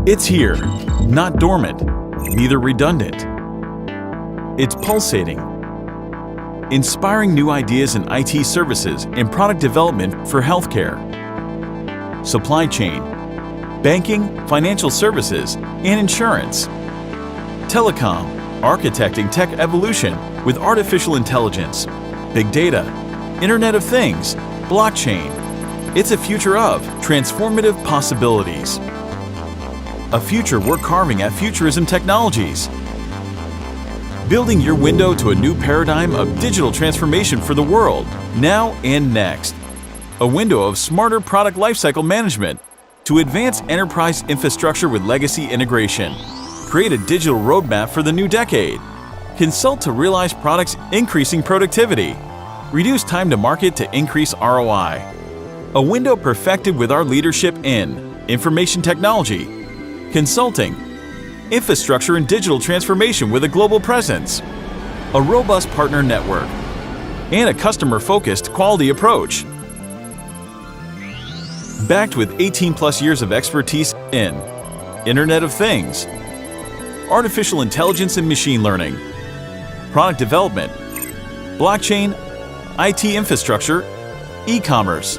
It's here, not dormant, neither redundant. It's pulsating, inspiring new ideas in IT services and product development for healthcare, supply chain, banking, financial services, and insurance, telecom, architecting tech evolution with artificial intelligence, big data, Internet of Things, blockchain. It's a future of transformative possibilities. A future we're carving at Futurism Technologies. Building your window to a new paradigm of digital transformation for the world, now and next. A window of smarter product lifecycle management to advance enterprise infrastructure with legacy integration. Create a digital roadmap for the new decade. Consult to realize products increasing productivity. Reduce time to market to increase ROI. A window perfected with our leadership in information technology, consulting, infrastructure and digital transformation with a global presence, a robust partner network, and a customer-focused quality approach. Backed with 18+ years of expertise in Internet of Things, artificial intelligence and machine learning, product development, blockchain, IT infrastructure, e-commerce.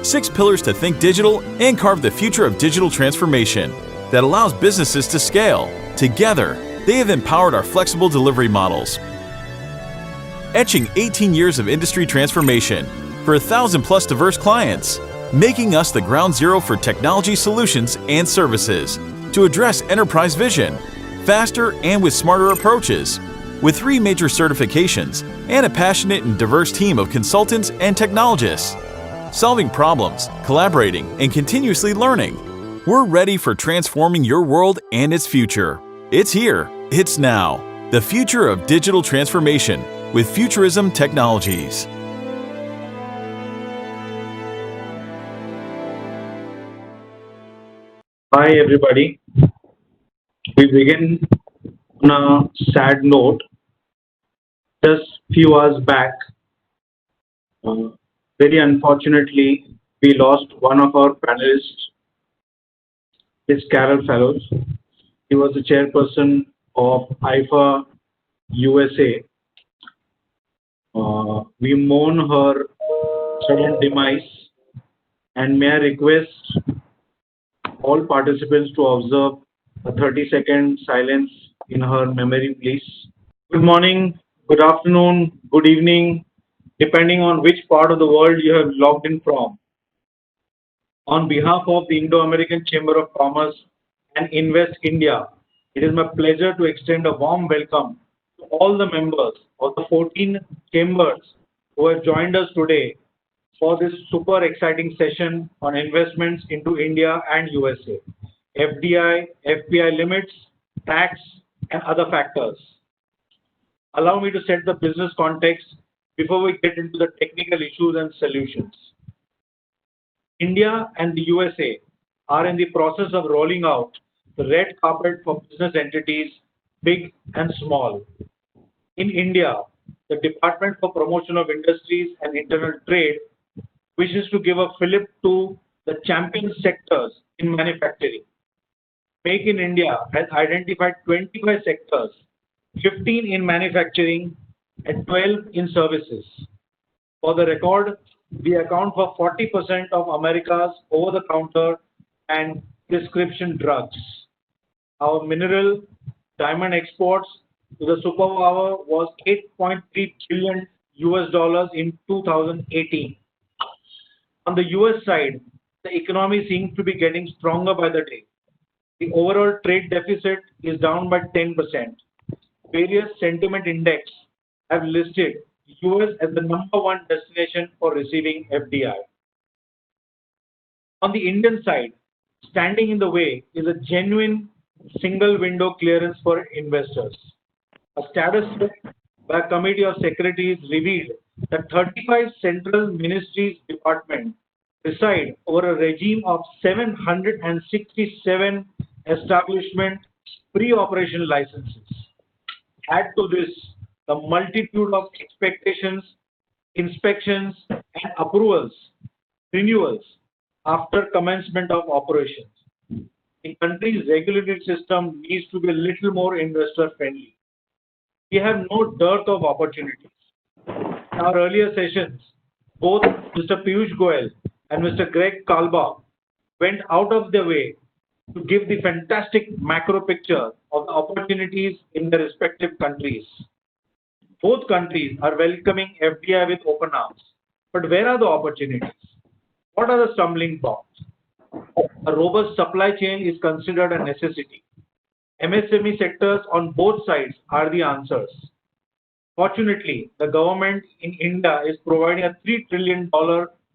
6 pillars to think digital and carve the future of digital transformation that allows businesses to scale. Together, they have empowered our flexible delivery models. Etching 18 years of industry transformation for 1,000+ diverse clients, making us the ground zero for technology solutions and services to address enterprise vision, faster and with smarter approaches, with 3 major certifications and a passionate and diverse team of consultants and technologists. Solving problems, collaborating, and continuously learning. We're ready for transforming your world and its future. It's here, it's now. The future of digital transformation with Futurism Technologies. Hi everybody. We begin on a sad note. Just few hours back, very unfortunately, we lost one of our panelists, Miss Carol Fellows. He was the chairperson of IFA USA. We mourn her sudden demise, and may I request all participants to observe a 30-second silence in her memory, please. Good morning, good afternoon, good evening, depending on which part of the world you have logged in from. On behalf of the Indo American Chamber of Commerce and Invest India, it is my pleasure to extend a warm welcome to all the members of the 14 chambers who have joined us today for this super exciting session on investments into India and USA, FDI, FPI limits, tax, and other factors. Allow me to set the business context before we get into the technical issues and solutions. India and the USA are in the process of rolling out the red carpet for business entities, big and small. In India, the Department for Promotion of Industries and Internal Trade wishes to give a fillip to the champion sectors in manufacturing. Make in India has identified 25 sectors, 15 in manufacturing and 12 in services. For the record, we account for 40% of America's over-the-counter and prescription drugs. Our mineral diamond exports to the superpower was $8.3 billion in 2018. On the US side, the economy seems to be getting stronger by the day. The overall trade deficit is down by 10%. Various sentiment index have listed US as the #1 destination for receiving FDI. On the Indian side, standing in the way is a genuine single window clearance for investors. A status by a committee of secretaries revealed that 35 central ministries departments preside over a regime of 767 establishment pre-operation licenses. Add to this the multitude of expectations, inspections, and approvals, renewals. after commencement of operations. The country's regulatory system needs to be a little more investor friendly. We have no dearth of opportunities. In our earlier sessions, both Mr. Piyush Goyal and Mr. Greg Kalbach went out of their way to give the fantastic macro picture of the opportunities in their respective countries. Both countries are welcoming FDI with open arms. But where are the opportunities? What are the stumbling blocks? A robust supply chain is considered a necessity. MSME sectors on both sides are the answers. Fortunately, the government in India is providing a $3 trillion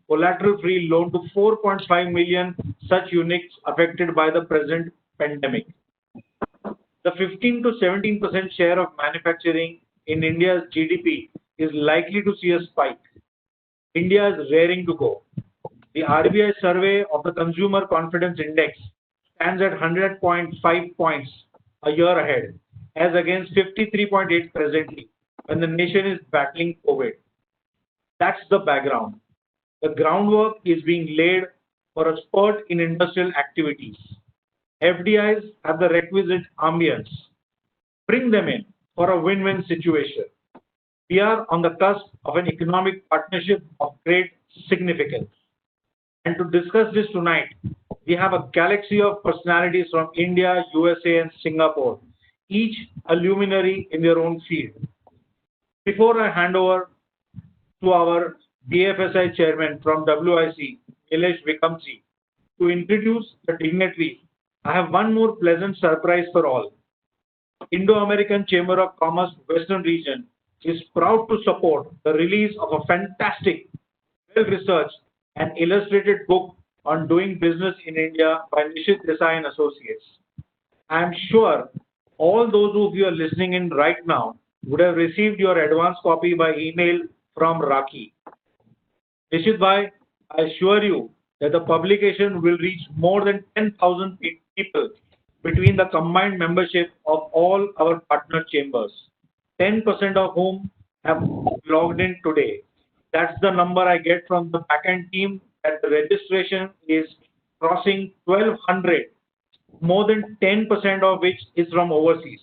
collateral-free loan to 4.5 million such units affected by the present pandemic. The 15 to 17% share of manufacturing in India's GDP is likely to see a spike. India is raring to go. The RBI survey of the Consumer Confidence Index stands at 100.5 points a year ahead, as against 53.8 presently, when the nation is battling COVID. That's the background. The groundwork is being laid for a spurt in industrial activities. FDIs have the requisite ambience. Bring them in for a win-win situation. We are on the cusp of an economic partnership of great significance. And to discuss this tonight, we have a galaxy of personalities from India, USA, and Singapore, each a luminary in their own field. Before I hand over to our BFSI chairman from WIC, Nilesh Vikamji, to introduce the dignitaries, I have one more pleasant surprise for all. Indo American Chamber of Commerce Western Region is proud to support the release of a fantastic, well-researched and illustrated book on doing business in India by Nishit Desai and Associates. I am sure all those of you are listening in right now would have received your advance copy by email from Raki. Nishit Bhai, I assure you that the publication will reach more than 10,000 people between the combined membership of all our partner chambers, 10% of whom have logged in today. That's the number I get from the backend team, that the registration is crossing 1,200, more than 10% of which is from overseas.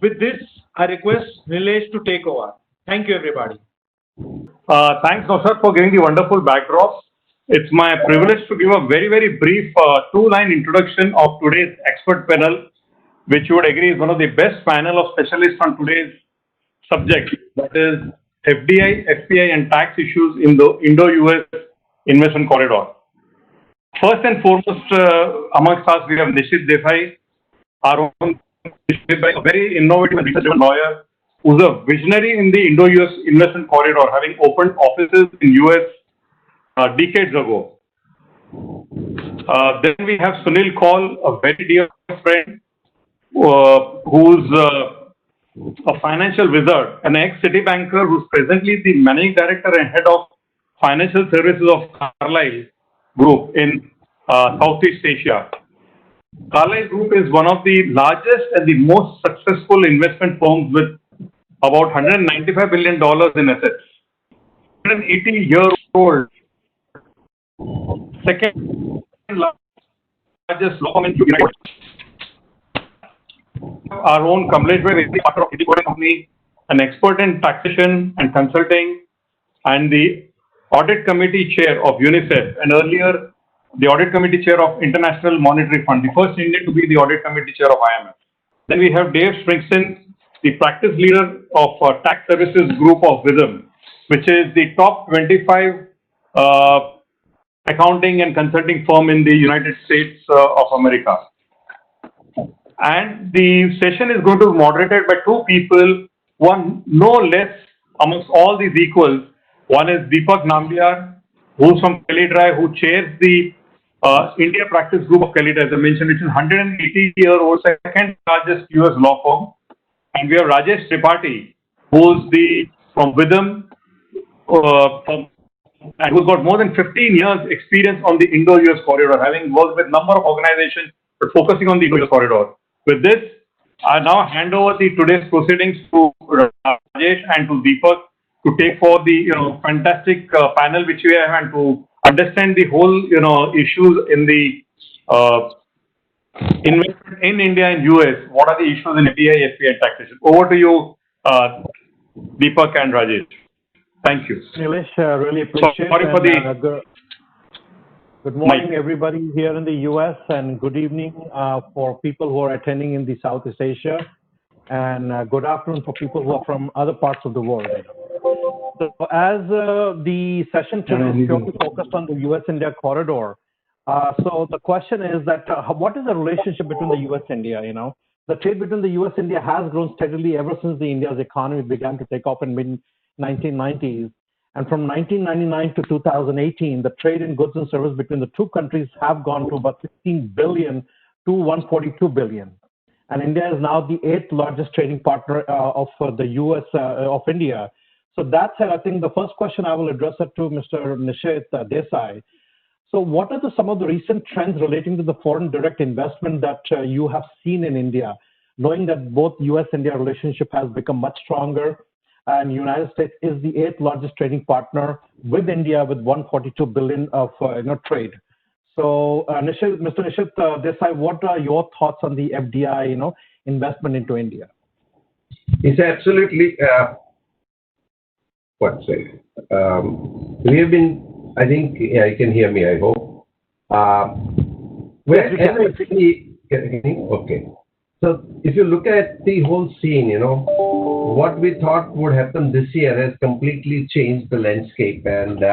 With this, I request Nilesh to take over. Thank you, everybody. Thanks, Naushat, for giving the wonderful backdrop. It's my privilege to give a very brief two-line introduction of today's expert panel, which you would agree is one of the best panel of specialists on today's subject, that is FDI, FPI, and tax issues in the Indo-US investment corridor. First and foremost, amongst us, we have Nishit Desai, our own a very innovative and research-driven lawyer who's a visionary in the Indo-US investment corridor, having opened offices in US decades ago. Then we have Sunil Kaul, a very dear friend, who's a financial wizard, an ex-city banker who's presently the managing director and head of financial services of Carlyle Group in Southeast Asia. Carlyle Group is one of the largest and the most successful investment firms with about $195 billion in assets. 180-year-old, second largest law firm in the United States. Our own Kamlesh Bhai, partner of Indo Company, an expert in taxation and consulting, and the audit committee chair of UNICEF, and earlier the audit committee chair of International Monetary Fund, the first Indian to be the audit committee chair of IMF. Then we have Dave Springston, the practice leader of tax services group of WISM, which is the top 25 accounting and consulting firm in the United States of America. And the session is going to be moderated by two people, one no less amongst all these equals. One is Deepak Nambiar, who's from Calidri, who chairs the India Practice Group of Calidri, as I mentioned, which is 180-year-old second largest US law firm. And we have Rajesh Tripathi, who's from WISM, and who's got more than 15 years experience on the Indo-US corridor, having worked with a number of organizations, but focusing on the Indo-US corridor. With this, I now hand over today's proceedings to Rajesh and to Deepak to take for the fantastic panel which we have, and to understand the whole, issues in the investment in India and US. What are the issues in FDI, FPI taxation? Over to you, Deepak and Rajesh. Thank you. Nilesh, really appreciate Sorry for it. the Good morning, mic. everybody here in the US, and good evening for people who are attending in the Southeast Asia, and good afternoon for people who are from other parts of the world. So, as the session today is purely focused on the US-India corridor, so the question is that what is the relationship between the US-India? The trade between the US-India has grown steadily ever since the India's economy began to take off in mid-1990s. And from 1999 to 2018, the trade in goods and services between the two countries have gone from about 16 billion to 142 billion. And India is now the 8th largest trading partner of the US of India. So that said, I think the first question I will address it to Mr. Nishit Desai. So what are some of the recent trends relating to the foreign direct investment that you have seen in India, knowing that both US-India relationship has become much stronger, and United States is the 8th largest trading partner with India with 142 billion of trade. So Mr. Nishit Desai, what are your thoughts on the FDI investment into India? It's absolutely we have been, I think, yeah, you can hear me, I hope. Okay. So if you look at the whole scene, what we thought would happen this year has completely changed the landscape. And,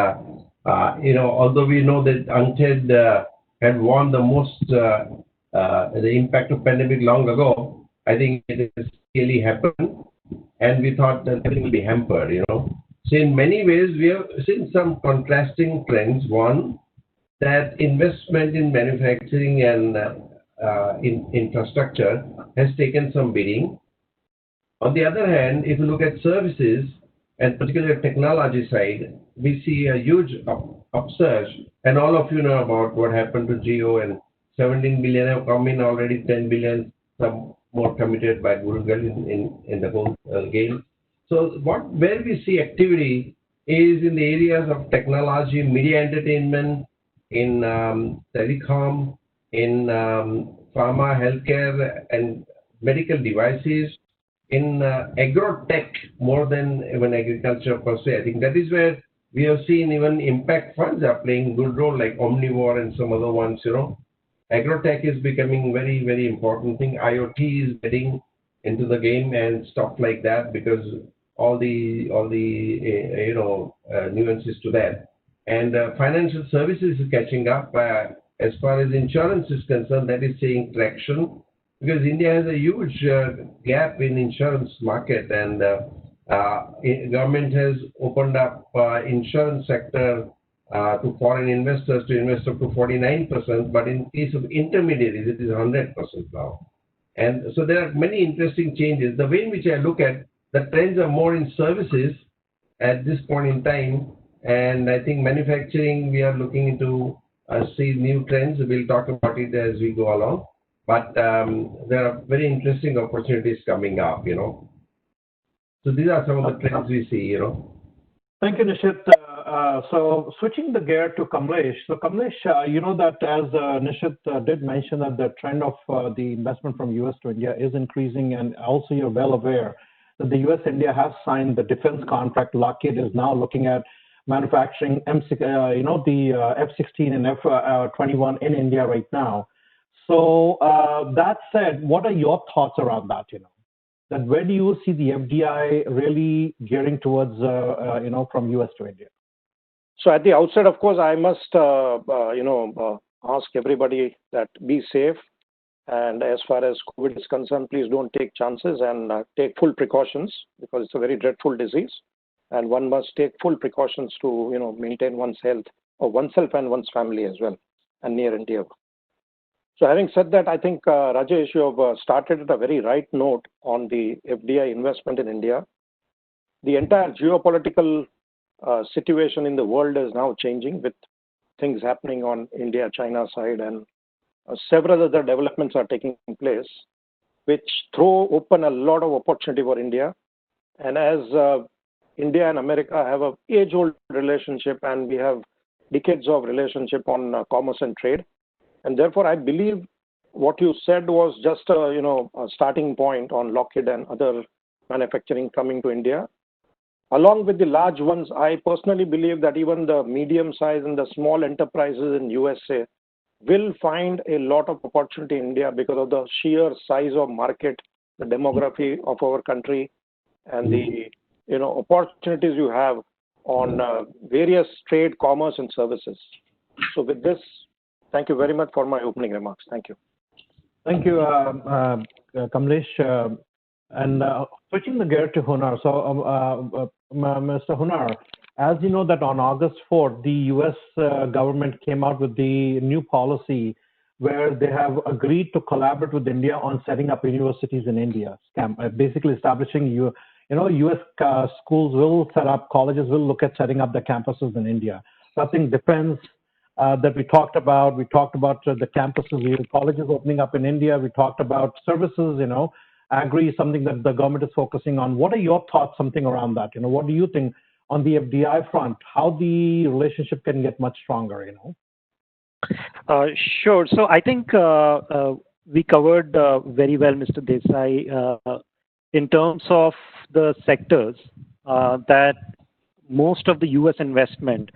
although we know that Untitled had warned the most, the impact of pandemic long ago, I think it has really happened. And we thought that everything will be hampered, So in many ways, we have seen some contrasting trends. One, that investment in manufacturing and in infrastructure has taken some beating. On the other hand, if you look at services, and particularly technology side, we see a huge upsurge. And all of you know about what happened to Geo, and 17 billion have come in already, 10 billion, some more committed by Google in the whole game. So where we see activity is in the areas of technology, media entertainment, in telecom, in pharma, healthcare, and medical devices, in agro-tech more than even agriculture per se. I think that is where we have seen even impact funds are playing good role, like Omnivore and some other ones. Agro-tech is becoming very, very important thing. IoT is getting into the game and stuff like that, because all the nuances to that. And financial services is catching up. As far as insurance is concerned, that is seeing traction, because India has a huge gap in insurance market, and government has opened up insurance sector to foreign investors to invest up to 49%, but in case of intermediaries, it is 100% now. And so there are many interesting changes. The way in which I look at the trends are more in services at this point in time, and I think manufacturing, we are looking into see new trends. We'll talk about it as we go along, but there are very interesting opportunities coming up, So these are some of the trends we see, Thank you, Nishit. So switching the gear to Kamlesh. So Kamlesh, you know that as Nishit did mention that the trend of the investment from US to India is increasing, and also you're well aware that the US-India has signed the defense contract. Lockheed is now looking at manufacturing the F-16 and F-21 in India right now. So that said, what are your thoughts around that? That where do you see the FDI really gearing towards, from US to India? So at the outset, of course, I must, ask everybody that be safe. And as far as COVID is concerned, please don't take chances and take full precautions, because it's a very dreadful disease. And one must take full precautions to, maintain one's health, or oneself and one's family as well, and near and dear. So having said that, I think, Rajesh, you have started at a very right note on the FDI investment in India. The entire geopolitical situation in the world is now changing, with things happening on India-China side, and several other developments are taking place, which throw open a lot of opportunity for India. And as India and America have an age-old relationship, and we have decades of relationship on commerce and trade. And therefore, I believe what you said was just a starting point on Lockheed and other manufacturing coming to India. Along with the large ones, I personally believe that even the medium size and the small enterprises in USA will find a lot of opportunity in India because of the sheer size of market, the demography of our country, and the opportunities you have on various trade, commerce, and services. So with this, thank you very much for my opening remarks. Thank you. Thank you, Kamlesh. And switching the gear to Hunar. So, Mr. Hunar, as you know that on August 4th, the US government came out with the new policy where they have agreed to collaborate with India on setting up universities in India, basically establishing US schools will set up, colleges will look at setting up the campuses in India. So I think defense that we talked about the campuses, colleges opening up in India. We talked about services, agri, something that the government is focusing on. What are your thoughts, something around that? What do you think on the FDI front, how the relationship can get much stronger, Sure. So I think we covered very well, Mr. Desai, in terms of the sectors that most of the U.S. investment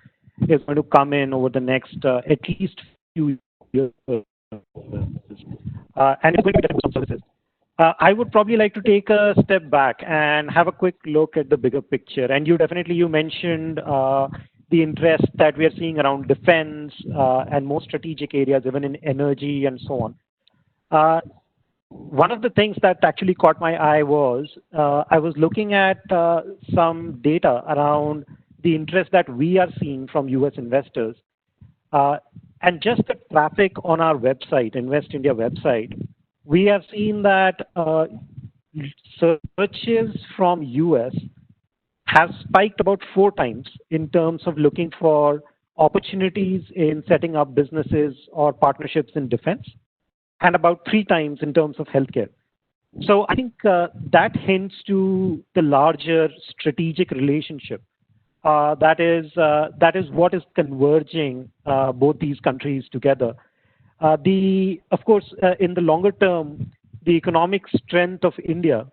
is going to come in over the next at least few years. And it's going to be some services. I would probably like to take a step back and have a quick look at the bigger picture. And you mentioned the interest that we are seeing around defense and more strategic areas, even in energy and so on. One of the things that actually caught my eye was I was looking at some data around the interest that we are seeing from U.S. investors. And just the traffic on our website, Invest India website, we have seen that searches from US have spiked about 4 times in terms of looking for opportunities in setting up businesses or partnerships in defense, and about 3 times in terms of healthcare. So I think that hints to the larger strategic relationship. That is what is converging both these countries together. Of course, in the longer term, the economic strength of India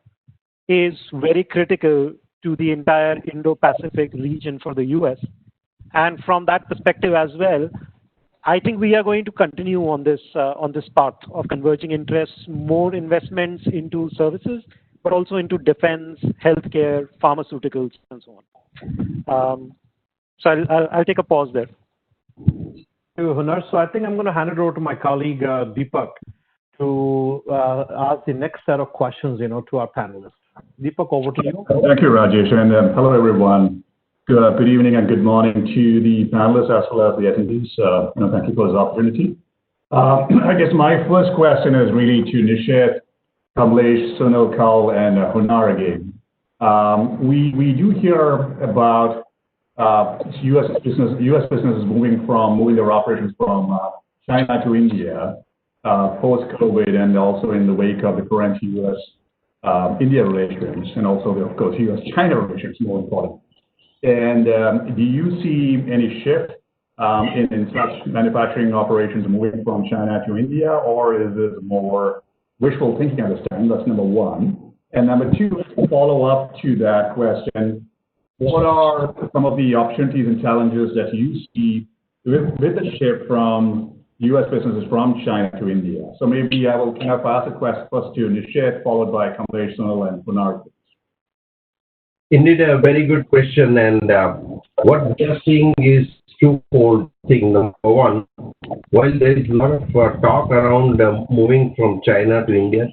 is very critical to the entire Indo-Pacific region for the US. And from that perspective as well, I think we are going to continue on this path of converging interests, more investments into services, but also into defense, healthcare, pharmaceuticals, and so on. So I'll take a pause there. Thank you, Hunar. So I think I'm going to hand it over to my colleague Deepak to ask the next set of questions, to our panelists. Deepak, over to you. Thank you, Rajesh, and hello, everyone. Good evening and good morning to the panelists as well as the attendees. Thank you for this opportunity. I guess my first question is really to Nishit, Kamlesh, Sunil, Kal, and Hunar again. We do hear about U.S. businesses moving their operations from China to India post-COVID, and also in the wake of the current U.S.-India relations, and also, of course, U.S.-China relations, more important. And do you see any shift in such manufacturing operations moving from China to India, or is this more wishful thinking at this time? That's number one. And number two, to follow up to that question, what are some of the opportunities and challenges that you see with the shift from U.S. businesses from China to India? So maybe I will kind of ask the question first to Nishit, followed by Kamlesh, Sunil, and Hunar. Indeed, a very good question. And what we are seeing is twofold thing. Number one, while there is a lot of talk around moving from China to India,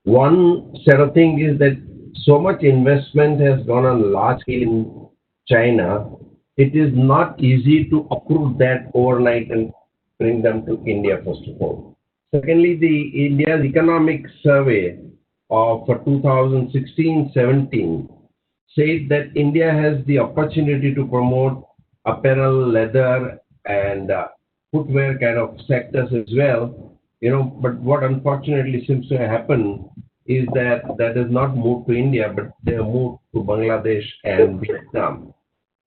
one set of things is that so much investment has gone on large scale in China, it is not easy to uproot that overnight and bring them to India, first of all. Secondly, the India's economic survey of 2016-17 said that India has the opportunity to promote apparel, leather, and footwear kind of sectors as well. But what unfortunately seems to happen is that has not moved to India, but they have moved to Bangladesh and Vietnam.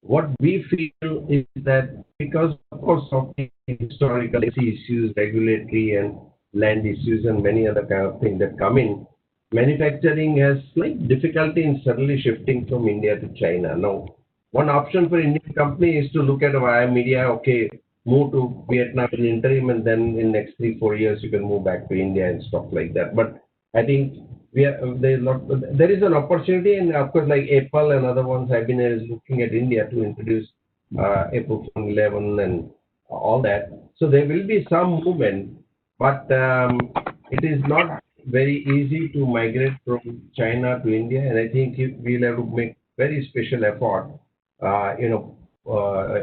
What we feel is that because, of course, of the historical issues, regulatory and land issues, and many other kind of things that come in, manufacturing has slight difficulty in suddenly shifting from India to China. Now, one option for Indian company is to look at via media, okay, move to Vietnam in interim, and then in next 3-4 years you can move back to India and stuff like that. But I think there is an opportunity, and of course, like Apple and other ones have been looking at India to introduce Apple phone 11 and all that. So there will be some movement, but it is not very easy to migrate from China to India, and I think we'll have to make very special effort,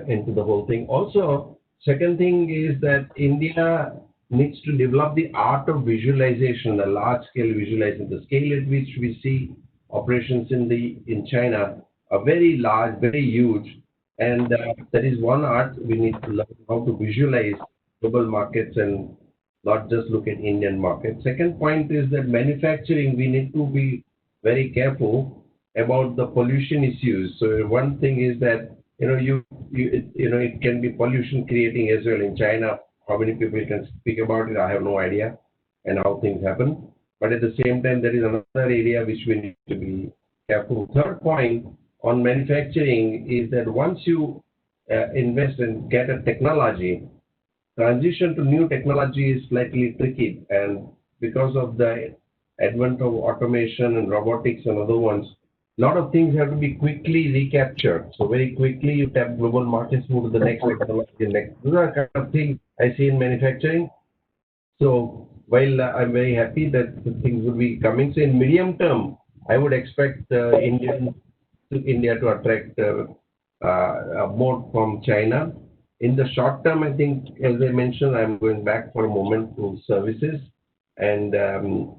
into the whole thing. Also, second thing is that India needs to develop the art of visualization, the large scale visualization, the scale at which we see operations in China are very large, very huge, and that is one art we need to learn how to visualize global markets and not just look at Indian market. Second point is that manufacturing, we need to be very careful about the pollution issues. So one thing is that it can be pollution creating as well in China. How many people can speak about it? I have no idea, and how things happen. But at the same time, there is another area which we need to be careful. Third point on manufacturing is that once you invest and get a technology, transition to new technology is slightly tricky, and because of the advent of automation and robotics and other ones, a lot of things have to be quickly recaptured. So very quickly you tap global markets, move to the next technology, next. Those are kind of things I see in manufacturing. So while I'm very happy that the things will be coming, so in medium term, I would expect India to attract more from China. In the short term, I think, as I mentioned, I'm going back for a moment to services. And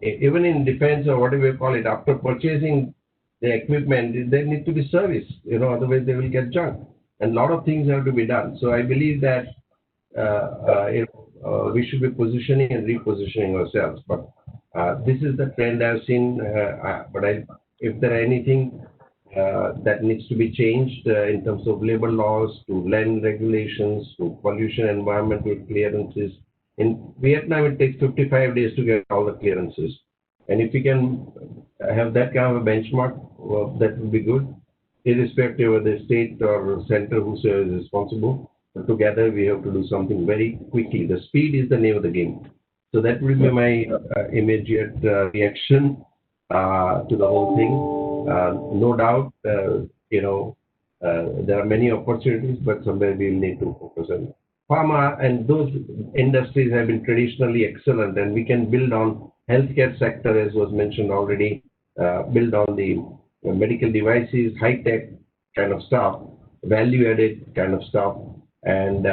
even in defense or whatever you call it, after purchasing the equipment, they need to be serviced, otherwise they will get junk. And a lot of things have to be done. So I believe that we should be positioning and repositioning ourselves. But this is the trend I've seen. But if there are anything that needs to be changed in terms of labor laws, to land regulations, to pollution environmental clearances. In Vietnam, it takes 55 days to get all the clearances. And if we can have that kind of a benchmark, well, that would be good, irrespective of the state or center whosoever is responsible. But together, we have to do something very quickly. The speed is the name of the game. So that will be my immediate reaction to the whole thing. No doubt, there are many opportunities, but somewhere we will need to focus on pharma, and those industries have been traditionally excellent, and we can build on healthcare sector, as was mentioned already, build on the medical devices, high-tech kind of stuff, value-added kind of stuff, and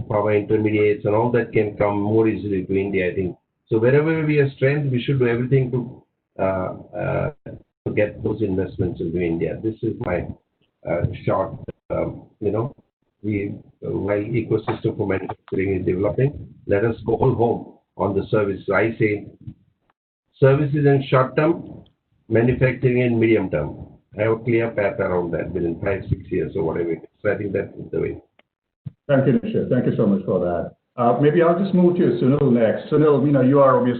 pharma intermediates and all that can come more easily to India, I think. So wherever we have strength, we should do everything to get those investments into India. This is my short, while ecosystem for manufacturing is developing, let us go all home on the service. So I say services in short term, manufacturing in medium term. I have a clear path around that within 5-6 years or whatever it is. So I think that is the way. Thank you, Nishit. Thank you so much for that. Maybe I'll just move to Sunil next. Sunil,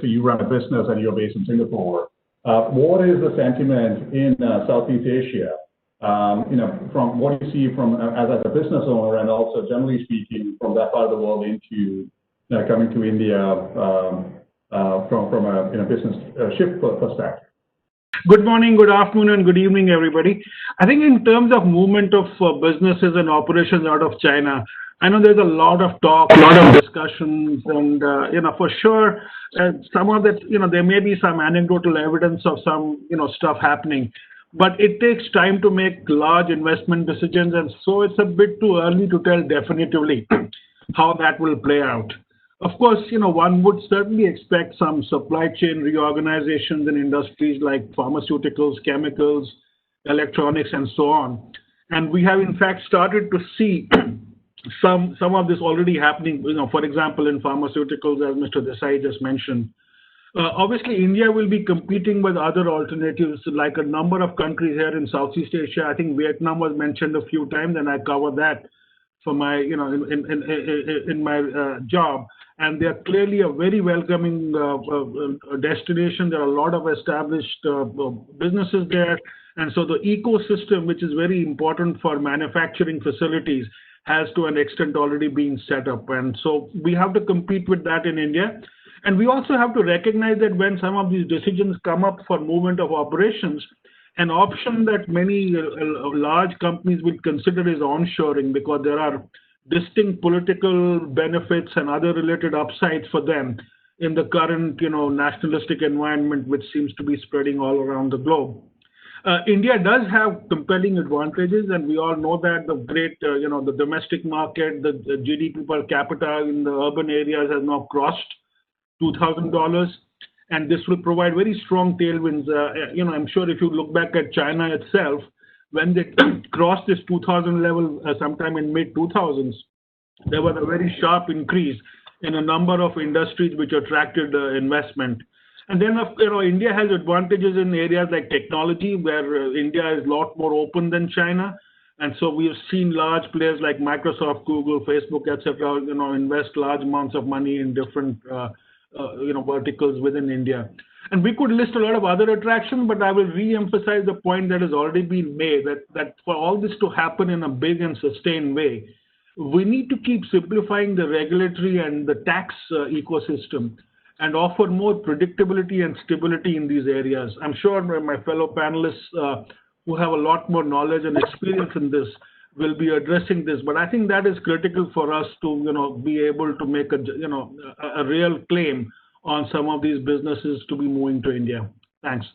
you run a business and you're based in Singapore. What is the sentiment in Southeast Asia? From what you see from as a business owner, and also generally speaking from that part of the world into coming to India from a business shift perspective. Good morning, good afternoon, and good evening, everybody. I think in terms of movement of businesses and operations out of China, I know there's a lot of talk, a lot of discussions, and for sure, some of that, there may be some anecdotal evidence of some, stuff happening, but it takes time to make large investment decisions, and so it's a bit too early to tell definitively how that will play out. Of course, one would certainly expect some supply chain reorganizations in industries like pharmaceuticals, chemicals, electronics, and so on. And we have, in fact, started to see some of this already happening, for example, in pharmaceuticals, as Mr. Desai just mentioned. Obviously, India will be competing with other alternatives, like a number of countries here in Southeast Asia. I think Vietnam was mentioned a few times, and I cover that for my, in my job. And they are clearly a very welcoming destination. There are a lot of established businesses there. And so the ecosystem, which is very important for manufacturing facilities, has to an extent already been set up. And so we have to compete with that in India. And we also have to recognize that when some of these decisions come up for movement of operations, an option that many large companies will consider is onshoring, because there are distinct political benefits and other related upsides for them in the current, nationalistic environment, which seems to be spreading all around the globe. India does have compelling advantages, and we all know that the great, the domestic market, the GDP per capita in the urban areas has now crossed $2,000, and this will provide very strong tailwinds. I'm sure if you look back at China itself, when they crossed this 2000 level sometime in mid-2000s, there was a very sharp increase in a number of industries which attracted investment. And then, India has advantages in areas like technology, where India is a lot more open than China. And so we've seen large players like Microsoft, Google, Facebook, etc., invest large amounts of money in different, verticals within India. And we could list a lot of other attractions, but I will re-emphasize the point that has already been made, that for all this to happen in a big and sustained way, we need to keep simplifying the regulatory and the tax ecosystem and offer more predictability and stability in these areas. I'm sure my fellow panelists who have a lot more knowledge and experience in this will be addressing this, but I think that is critical for us to, be able to make a real claim on some of these businesses to be moving to India. Thanks.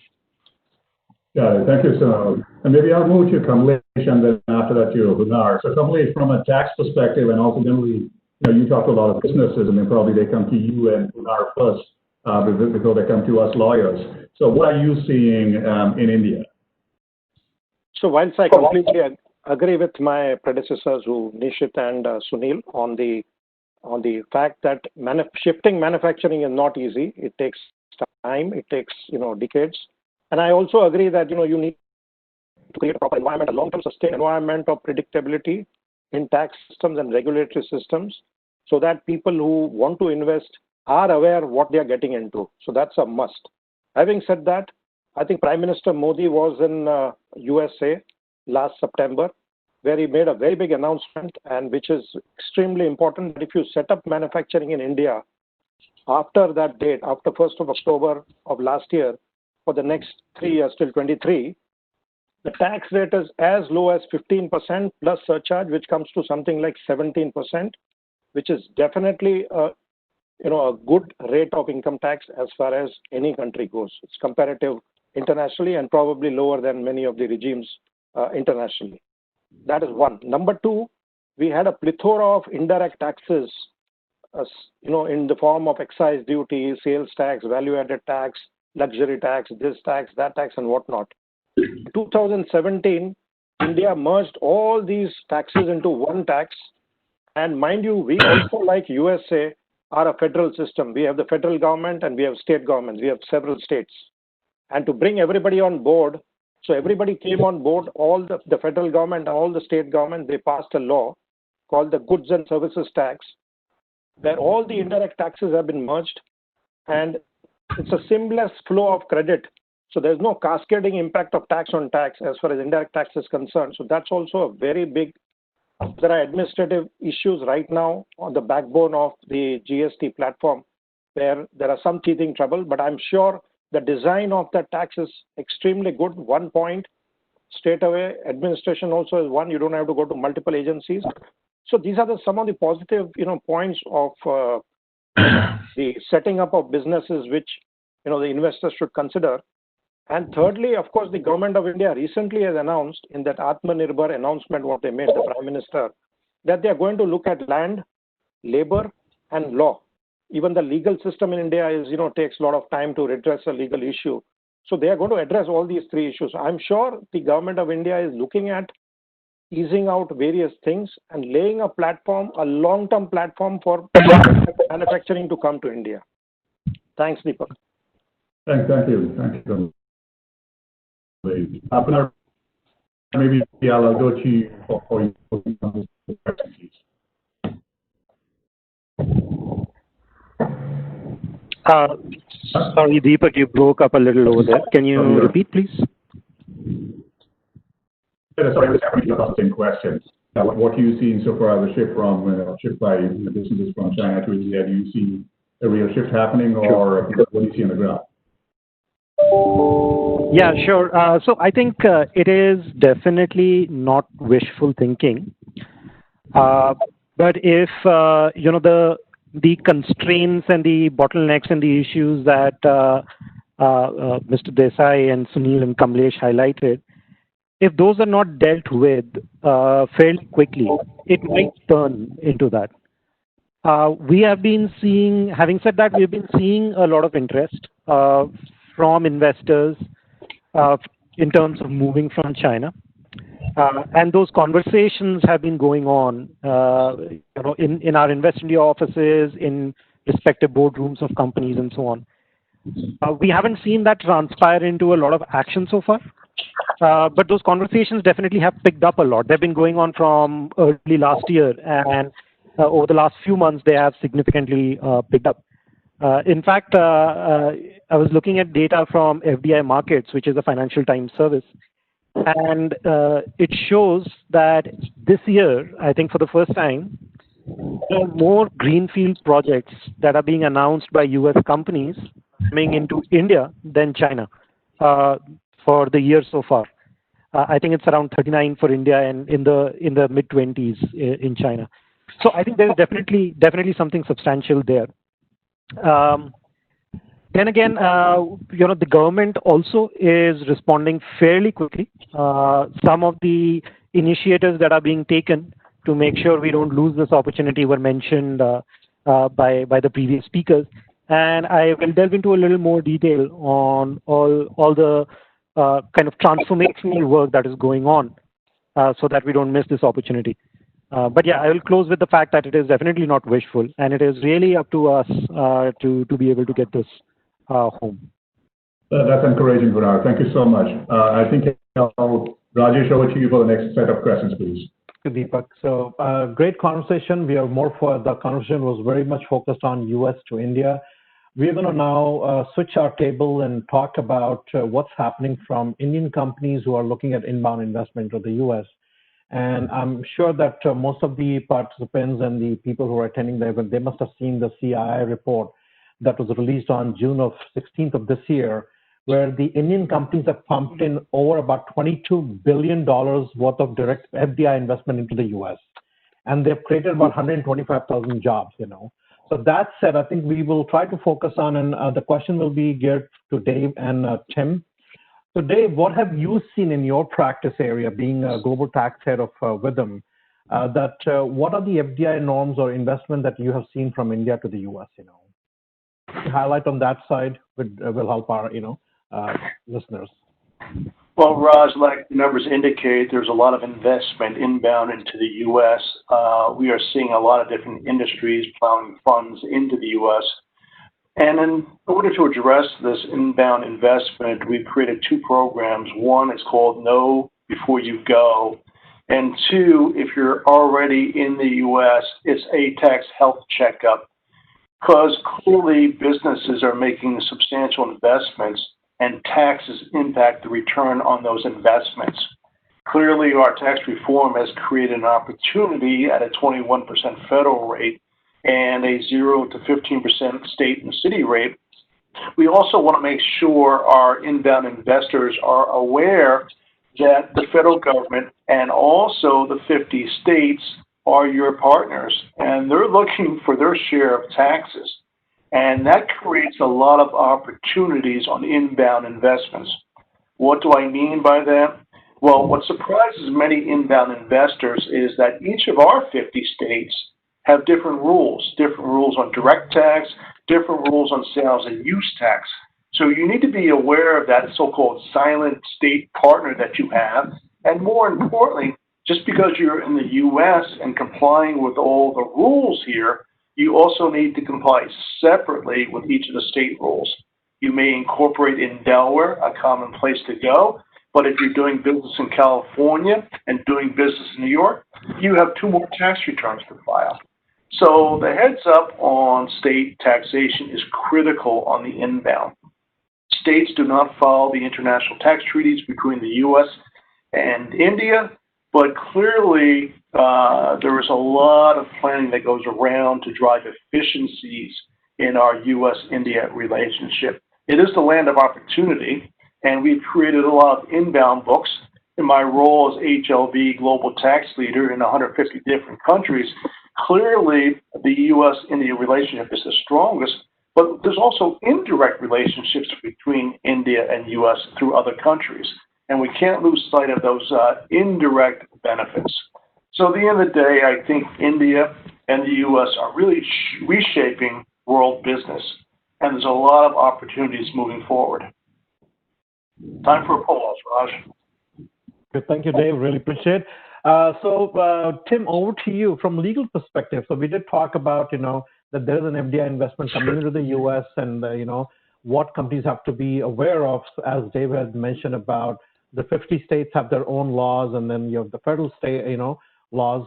Yeah, thank you, sir. And maybe I'll move to Kamlesh and then after that to Hunar. So Kamlesh, from a tax perspective, and also generally, you talk to a lot of businesses, and then probably they come to you and Hunar first before they come to us lawyers. So what are you seeing in India? So whilst I completely agree with my predecessors, Nishit and Sunil, on the fact that shifting manufacturing is not easy. It takes time. It takes decades. And I also agree that you need to create a proper environment, a long-term sustained environment of predictability in tax systems and regulatory systems, so that people who want to invest are aware what they are getting into. So that's a must. Having said that, I think Prime Minister Modi was in USA last September, where he made a very big announcement, and which is extremely important, that if you set up manufacturing in India after that date, after 1st of October of last year, for the next 3 years till 23, the tax rate is as low as 15% plus surcharge, which comes to something like 17%, which is definitely a good rate of income tax as far as any country goes. It's comparative internationally and probably lower than many of the regimes internationally. That is one. Number two, we had a plethora of indirect taxes, in the form of excise duty, sales tax, value-added tax, luxury tax, this tax, that tax, and whatnot. In 2017, India merged all these taxes into one tax. And mind you, we also, like USA, are a federal system. We have the federal government and we have state governments. We have several states. And to bring everybody on board, so everybody came on board, all the federal government and all the state government, they passed a law called the Goods and Services Tax, where all the indirect taxes have been merged, and it's a seamless flow of credit. So there's no cascading impact of tax on tax as far as indirect tax is concerned. So that's also a very big. There are administrative issues right now on the backbone of the GST platform, where there are some teething trouble, but I'm sure the design of the tax is extremely good. 1 point, straight away, administration also is one. You don't have to go to multiple agencies. So these are some of the positive, points of the setting up of businesses, which, the investors should consider. And thirdly, of course, the government of India recently has announced in that Atmanirbhar announcement, what they made, the Prime Minister, that they are going to look at land, labor, and law. Even the legal system in India is, takes a lot of time to redress a legal issue. So they are going to address all these three issues. I'm sure the government of India is looking at easing out various things and laying a platform, a long-term platform for manufacturing to come to India. Thanks, Deepak. Thank you. Pinar, maybe I'll go to you for your questions, please. Sorry, Deepak, you broke up a little over there. Can you repeat, please? Yeah, sorry, I was asking you about the same question. What are you seeing so far as a shift by businesses from China to India? Do you see a real shift happening, or what do you see on the ground? Yeah, sure. So I think it is definitely not wishful thinking. But if the constraints and the bottlenecks and the issues that Mr. Desai and Sunil and Kamlesh highlighted, if those are not dealt with fairly quickly, it might turn into that. We have been seeing, having said that, we've been seeing a lot of interest from investors in terms of moving from China. And those conversations have been going on in our Invest India offices, in respective boardrooms of companies and so on. We haven't seen that transpire into a lot of action so far. But those conversations definitely have picked up a lot. They've been going on from early last year, and over the last few months, they have significantly picked up. In fact, I was looking at data from FDI Markets, which is a Financial Times service, and it shows that this year, I think for the first time, there are more greenfield projects that are being announced by U.S. companies coming into India than China for the year so far. I think it's around 39 for India and in the mid-20s in China. So I think there's definitely something substantial there. Then again, the government also is responding fairly quickly. Some of the initiatives that are being taken to make sure we don't lose this opportunity were mentioned by the previous speakers. And I will delve into a little more detail on all the kind of transformational work that is going on so that we don't miss this opportunity. But yeah, I will close with the fact that it is definitely not wishful, and it is really up to us to be able to get this home. That's encouraging, Pinar. Thank you so much. I think Rajesh, over to you for the next set of questions, please. Deepak. So great conversation. The conversation was very much focused on US to India. We're going to now switch our table and talk about what's happening from Indian companies who are looking at inbound investment to the US. And I'm sure that most of the participants and the people who are attending the event, they must have seen the CII report that was released on June 16th of this year, where the Indian companies have pumped in over about $22 billion worth of direct FDI investment into the US. And they've created about 125,000 jobs, So that said, I think we will try to focus on, and the question will be geared to Dave and Tim. So Dave, what have you seen in your practice area, being a global tax head of Witham, what are the FDI norms or investment that you have seen from India to the US, Highlight on that side will help our, listeners. Well, Raj, like the numbers indicate, there's a lot of investment inbound into the U.S. We are seeing a lot of different industries plowing funds into the U.S. And in order to address this inbound investment, we've created two programs. One is called Know Before You Go. And two, if you're already in the U.S., it's a tax health checkup. Because clearly businesses are making substantial investments and taxes impact the return on those investments. Clearly, our tax reform has created an opportunity at a 21% federal rate and a 0 to 15% state and city rate. We also want to make sure our inbound investors are aware that the federal government and also the 50 states are your partners, and they're looking for their share of taxes. And that creates a lot of opportunities on inbound investments. What do I mean by that? Well, what surprises many inbound investors is that each of our 50 states have different rules on direct tax, different rules on sales and use tax. So you need to be aware of that so-called silent state partner that you have. And more importantly, just because you're in the U.S. and complying with all the rules here, you also need to comply separately with each of the state rules. You may incorporate in Delaware, a common place to go. But if you're doing business in California and doing business in New York, you have 2 more tax returns to file. So the heads up on state taxation is critical on the inbound. States do not follow the international tax treaties between the U.S. and India, but clearly there is a lot of planning that goes around to drive efficiencies in our U.S.-India relationship. It is the land of opportunity, and we've created a lot of inbound books. In my role as HLV Global Tax Leader in 150 different countries, clearly the U.S.-India relationship is the strongest, but there's also indirect relationships between India and U.S. through other countries, and we can't lose sight of those indirect benefits. So at the end of the day, I think India and the U.S. are really reshaping world business, and there's a lot of opportunities moving forward. Time for a pause, Raj. Good. Thank you, Dave. Really appreciate it. So, Tim, over to you from legal perspective. So we did talk about, that there is an FDI investment coming into the U.S. and, what companies have to be aware of, as Dave had mentioned about the 50 states have their own laws, and then you have the federal state, laws.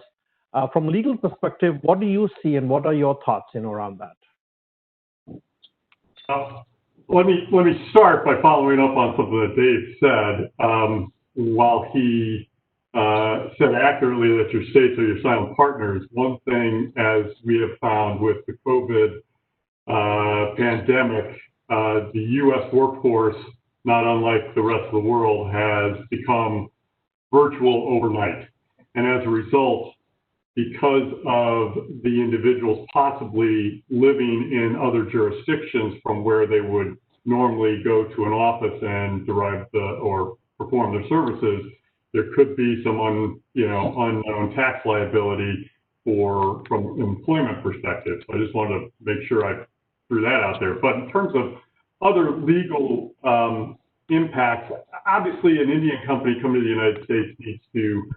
From legal perspective, what do you see and what are your thoughts, around that? Let me start by following up on something that Dave said. While he said accurately that your states are your silent partners, one thing, as we have found with the COVID pandemic, the U.S. workforce, not unlike the rest of the world, has become virtual overnight. And as a result, because of the individuals possibly living in other jurisdictions from where they would normally go to an office and derive or perform their services, there could be some unknown tax liability from an employment perspective. So I just wanted to make sure I threw that out there. But in terms of other legal impacts, obviously an Indian company coming to the United States needs to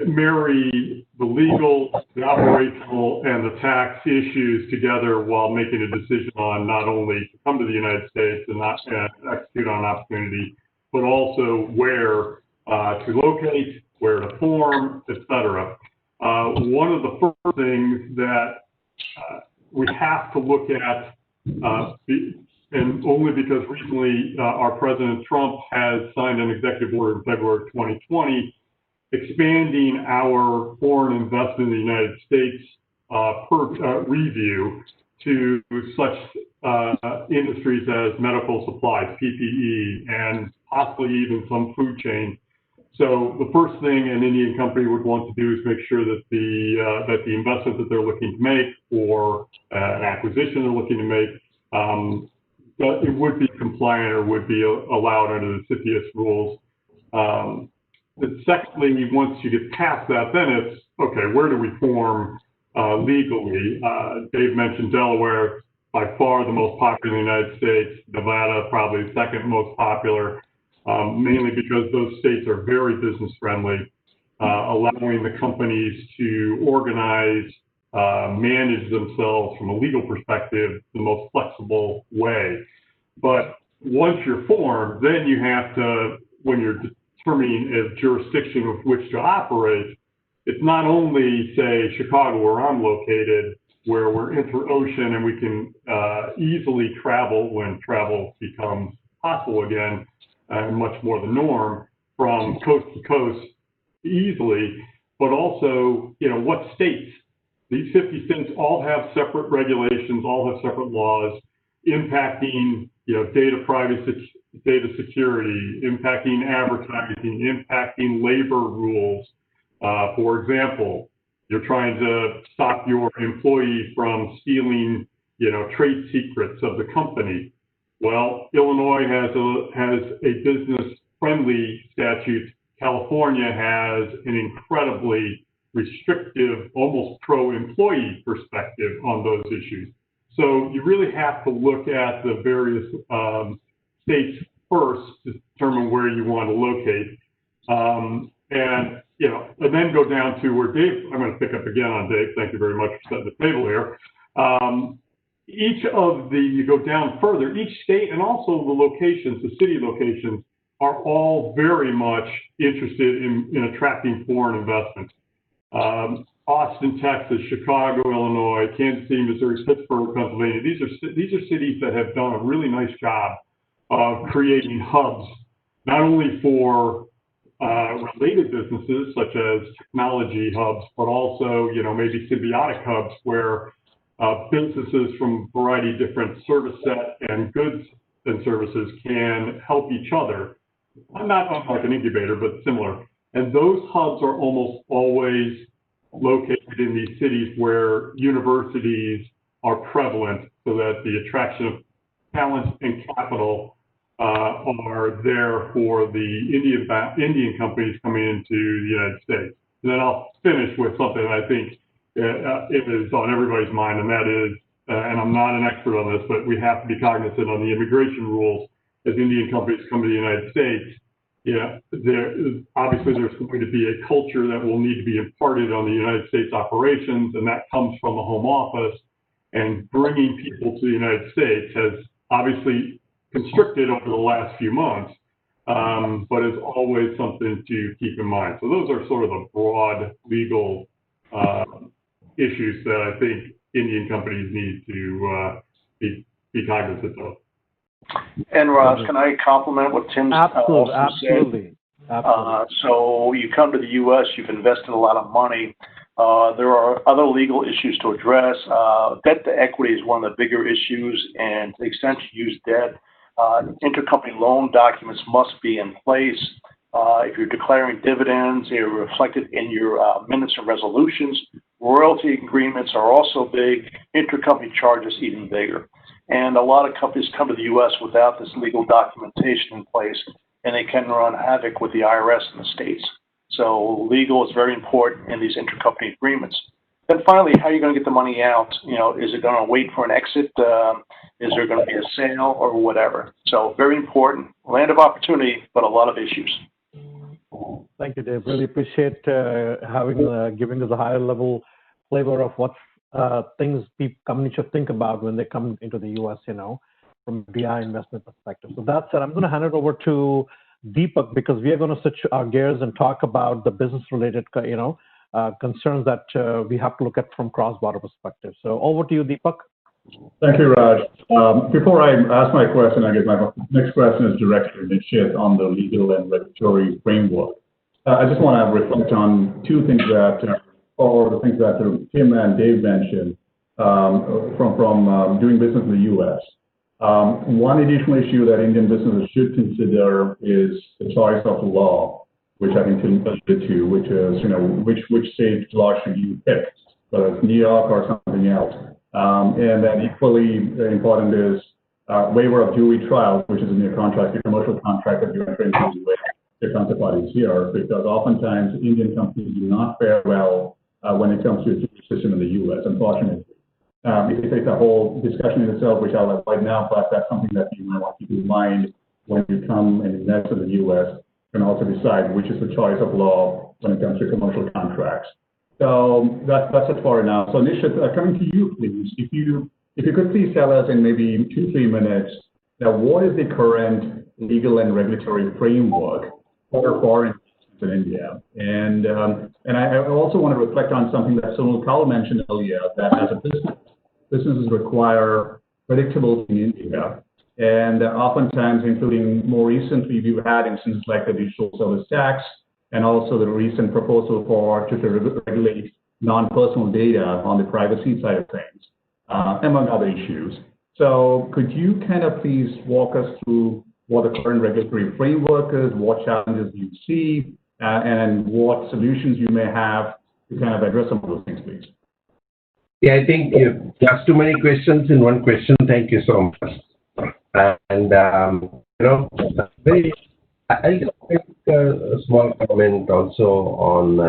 marry the legal, the operational, and the tax issues together while making a decision on not only to come to the United States and not execute on an opportunity, but also where to locate, where to form, etc. One of the first things that we have to look at, and only because recently our President Trump has signed an executive order in February 2020 expanding our foreign investment in the United States review to such industries as medical supplies, PPE, and possibly even some food chain. So the first thing an Indian company would want to do is make sure that the investment that they're looking to make or an acquisition they're looking to make, that it would be compliant or would be allowed under the CFIUS rules. Secondly, once you get past that, then it's, okay, where do we form legally? Dave mentioned Delaware, by far the most popular in the United States. Nevada, probably the second most popular, mainly because those states are very business friendly, allowing the companies to organize, manage themselves from a legal perspective the most flexible way. But once you're formed, then you have to, when you're determining a jurisdiction with which to operate, it's not only, say, Chicago, where I'm located, where we're interocean and we can easily travel when travel becomes possible again, and much more the norm, from coast to coast easily, but also, what states? These 50 states all have separate regulations, all have separate laws impacting, data privacy, data security, impacting advertising, impacting labor rules. For example, you're trying to stop your employee from stealing, trade secrets of the company. Well, Illinois has a business-friendly statute. California has an incredibly restrictive, almost pro-employee perspective on those issues. So you really have to look at the various states first to determine where you want to locate. And then go down to where Dave, I'm going to pick up again on Dave. Thank you very much for setting the table here. you go down further, each state and also the locations, the city locations, are all very much interested in attracting foreign investment. Austin, Texas, Chicago, Illinois, Kansas City, Missouri, Pittsburgh, Pennsylvania. These are cities that have done a really nice job of creating hubs, not only for related businesses such as technology hubs, but also, maybe symbiotic hubs where businesses from a variety of different service set and goods and services can help each other. Not like an incubator, but similar. And those hubs are almost always located in these cities where universities are prevalent, so that the attraction of talent and capital are there for the Indian companies coming into the United States. And then I'll finish with something that I think it is on everybody's mind, and that is, and I'm not an expert on this, but we have to be cognizant on the immigration rules as Indian companies come to the United States. Obviously there's going to be a culture that will need to be imparted on the United States operations, and that comes from the home office. And bringing people to the United States has obviously constricted over the last few months, but is always something to keep in mind. So those are sort of the broad legal issues that I think Indian companies need to be cognizant of. And Raj, can I compliment what Tim's also said? Absolutely. So you come to the U.S., you've invested a lot of money. There are other legal issues to address. Debt to equity is one of the bigger issues, and to the extent you use debt, intercompany loan documents must be in place. If you're declaring dividends, they're reflected in your minutes and resolutions. Royalty agreements are also big. Intercompany charges even bigger. And a lot of companies come to the U.S. without this legal documentation in place, and they can run havoc with the IRS in the states. So legal is very important in these intercompany agreements. Then finally, how are you going to get the money out? Is it going to wait for an exit? Is there going to be a sale or whatever? So very important. Land of opportunity, but a lot of issues. Thank you, Dave. Really appreciate giving us a higher level flavor of what things companies should think about when they come into the U.S., from a BI investment perspective. So that said, I'm going to hand it over to Deepak, because we are going to switch our gears and talk about the business-related, concerns that we have to look at from cross-border perspective. So over to you, Deepak. Thank you, Raj. Before I ask my question, I guess my next question is directed to Nishit on the legal and regulatory framework. I just want to reflect on two things or the things that Tim and Dave mentioned from doing business in the U.S. One additional issue that Indian businesses should consider is the choice of law, which I think Tim alluded to, which is, which state law should you pick, whether it's New York or something else. And then equally important is waiver of jury trial, which is in your contract, your commercial contract that you enter into with your counterparties here, because oftentimes Indian companies do not fare well when it comes to the jury system in the U.S., unfortunately. It takes a whole discussion in itself, which I'll avoid now, but that's something that you might want to keep in mind when you come and invest in the U.S. and also decide which is the choice of law when it comes to commercial contracts. So that's it for now. So Nishit, coming to you, please. If you could please tell us in maybe 2-3 minutes, now what is the current legal and regulatory framework for foreign in India? And I also want to reflect on something that Sonal Kaul mentioned earlier, that as a businesses require predictability in India. And oftentimes, including more recently, we've had instances like the digital service tax, and also the recent proposal to regulate non-personal data on the privacy side of things, among other issues. So could you kind of please walk us through what the current regulatory framework is, what challenges you see, and what solutions you may have to kind of address some of those things, please? Yeah, I think just too many questions in one question. Thank you so much. And, I'll just make a small comment also on,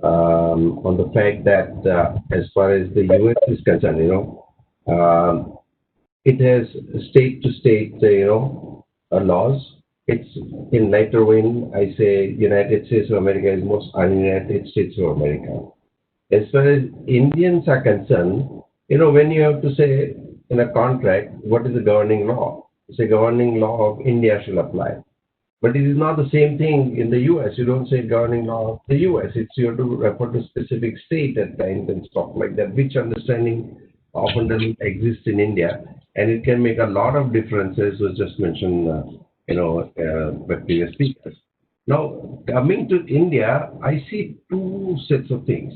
on the fact that as far as the U.S. is concerned, it has state-to-state, laws. It's in lighter vein, I say United States of America is most un-United States of America. As far as Indians are concerned, when you have to say in a contract, what is the governing law? It's a governing law of India shall apply. But it is not the same thing in the US. You don't say governing law of the US. It's you have to refer to specific state at times and stuff like that, which understanding often doesn't exist in India. And it can make a lot of differences, was just mentioned, by previous speakers. Now, coming to India, I see two sets of things.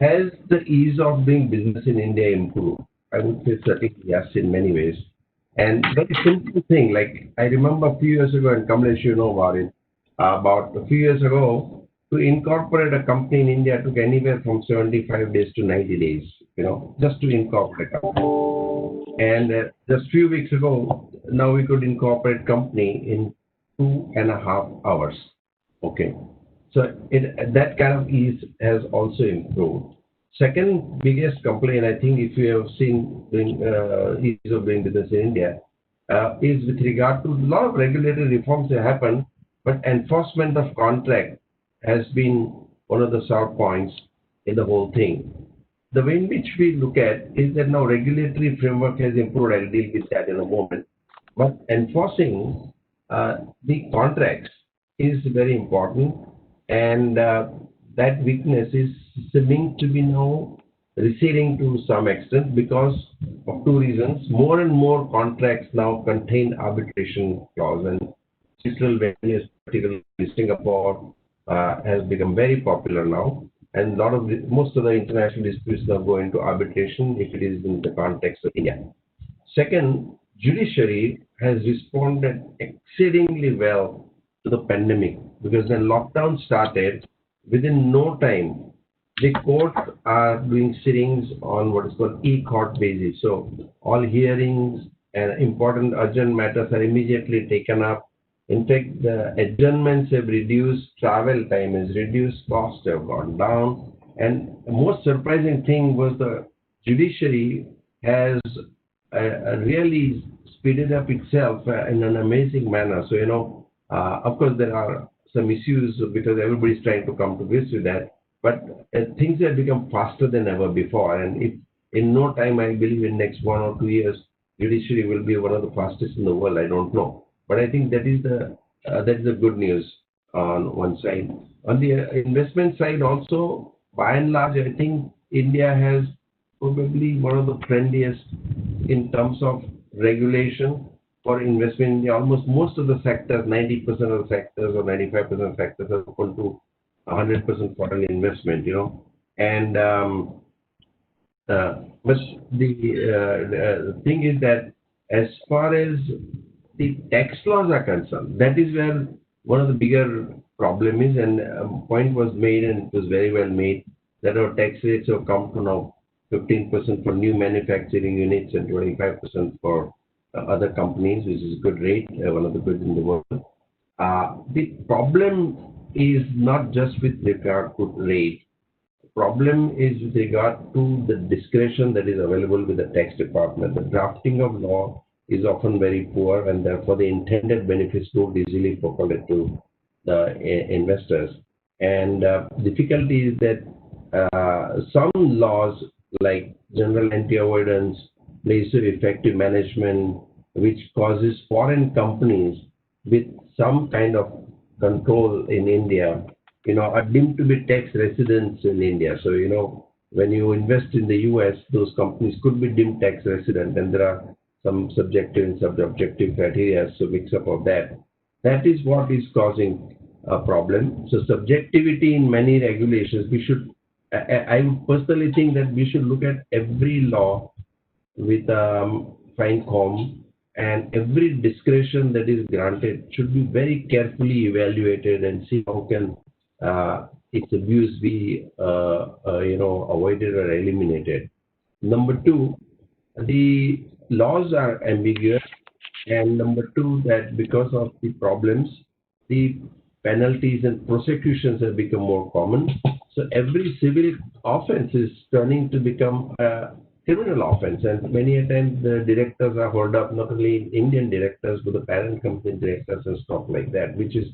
Has the ease of doing business in India improved? I would say certainly yes, in many ways. And very simple thing, like I remember a few years ago, and Kamlesh, you know about it, about a few years ago, to incorporate a company in India took anywhere from 75 days to 90 days, just to incorporate a company. And just few weeks ago, now we could incorporate company in 2.5 hours. Okay. So that kind of ease has also improved. Second biggest complaint, I think, if you have seen ease of doing business in India, is with regard to a lot of regulatory reforms that happen, but enforcement of contract has been one of the sore points in the whole thing. The way in which we look at is that now regulatory framework has improved. I'll deal with that in a moment. But enforcing the contracts is very important, and that weakness is seeming to be now receding to some extent because of two reasons. More and more contracts now contain arbitration clause, and central venues, particularly Singapore, has become very popular now. And most of the international disputes now go into arbitration if it is in the context of India. Second, judiciary has responded exceedingly well to the pandemic, because when lockdown started, within no time, the courts are doing sittings on what is called e-court basis. So all hearings and important urgent matters are immediately taken up. In fact, the adjournments have reduced, travel time is reduced, costs have gone down. And the most surprising thing was the judiciary has really speeded up itself in an amazing manner. So, of course, there are some issues because everybody's trying to come to grips with that. But things have become faster than ever before. And if in no time, I believe in next 1 or 2 years, judiciary will be one of the fastest in the world. I don't know. But I think that is the good news on one side. On the investment side also, by and large, I think India has probably one of the friendliest in terms of regulation for investment. Almost most of the sectors, 90% of the sectors or 95% of the sectors are open to 100% foreign investment, And but the thing is that as far as the tax laws are concerned, that is where one of the bigger problem is, and a point was made, and it was very well made, that our tax rates have come to now 15% for new manufacturing units and 25% for other companies, which is a good rate, one of the good in the world. The problem is not just with regard to rate. The problem is with regard to the discretion that is available with the tax department. The drafting of law is often very poor, and therefore the intended benefits don't easily percolate to the investors. And difficulty is that some laws like general anti-avoidance, place of effective management, which causes foreign companies with some kind of control in India, are deemed to be tax residents in India. So, when you invest in the US, those companies could be deemed tax resident, and there are some subjective and subjective criteria, so mix up of that. That is what is causing a problem. So subjectivity in many regulations, I personally think that we should look at every law with fine comb, and every discretion that is granted should be very carefully evaluated and see how can its abuse be avoided or eliminated. Number two, the laws are ambiguous, and number two, that because of the problems, the penalties and prosecutions have become more common. So every civil offense is turning to become a criminal offense, and many a time the directors are held up, not only Indian directors, but the parent company directors and stuff like that, which is,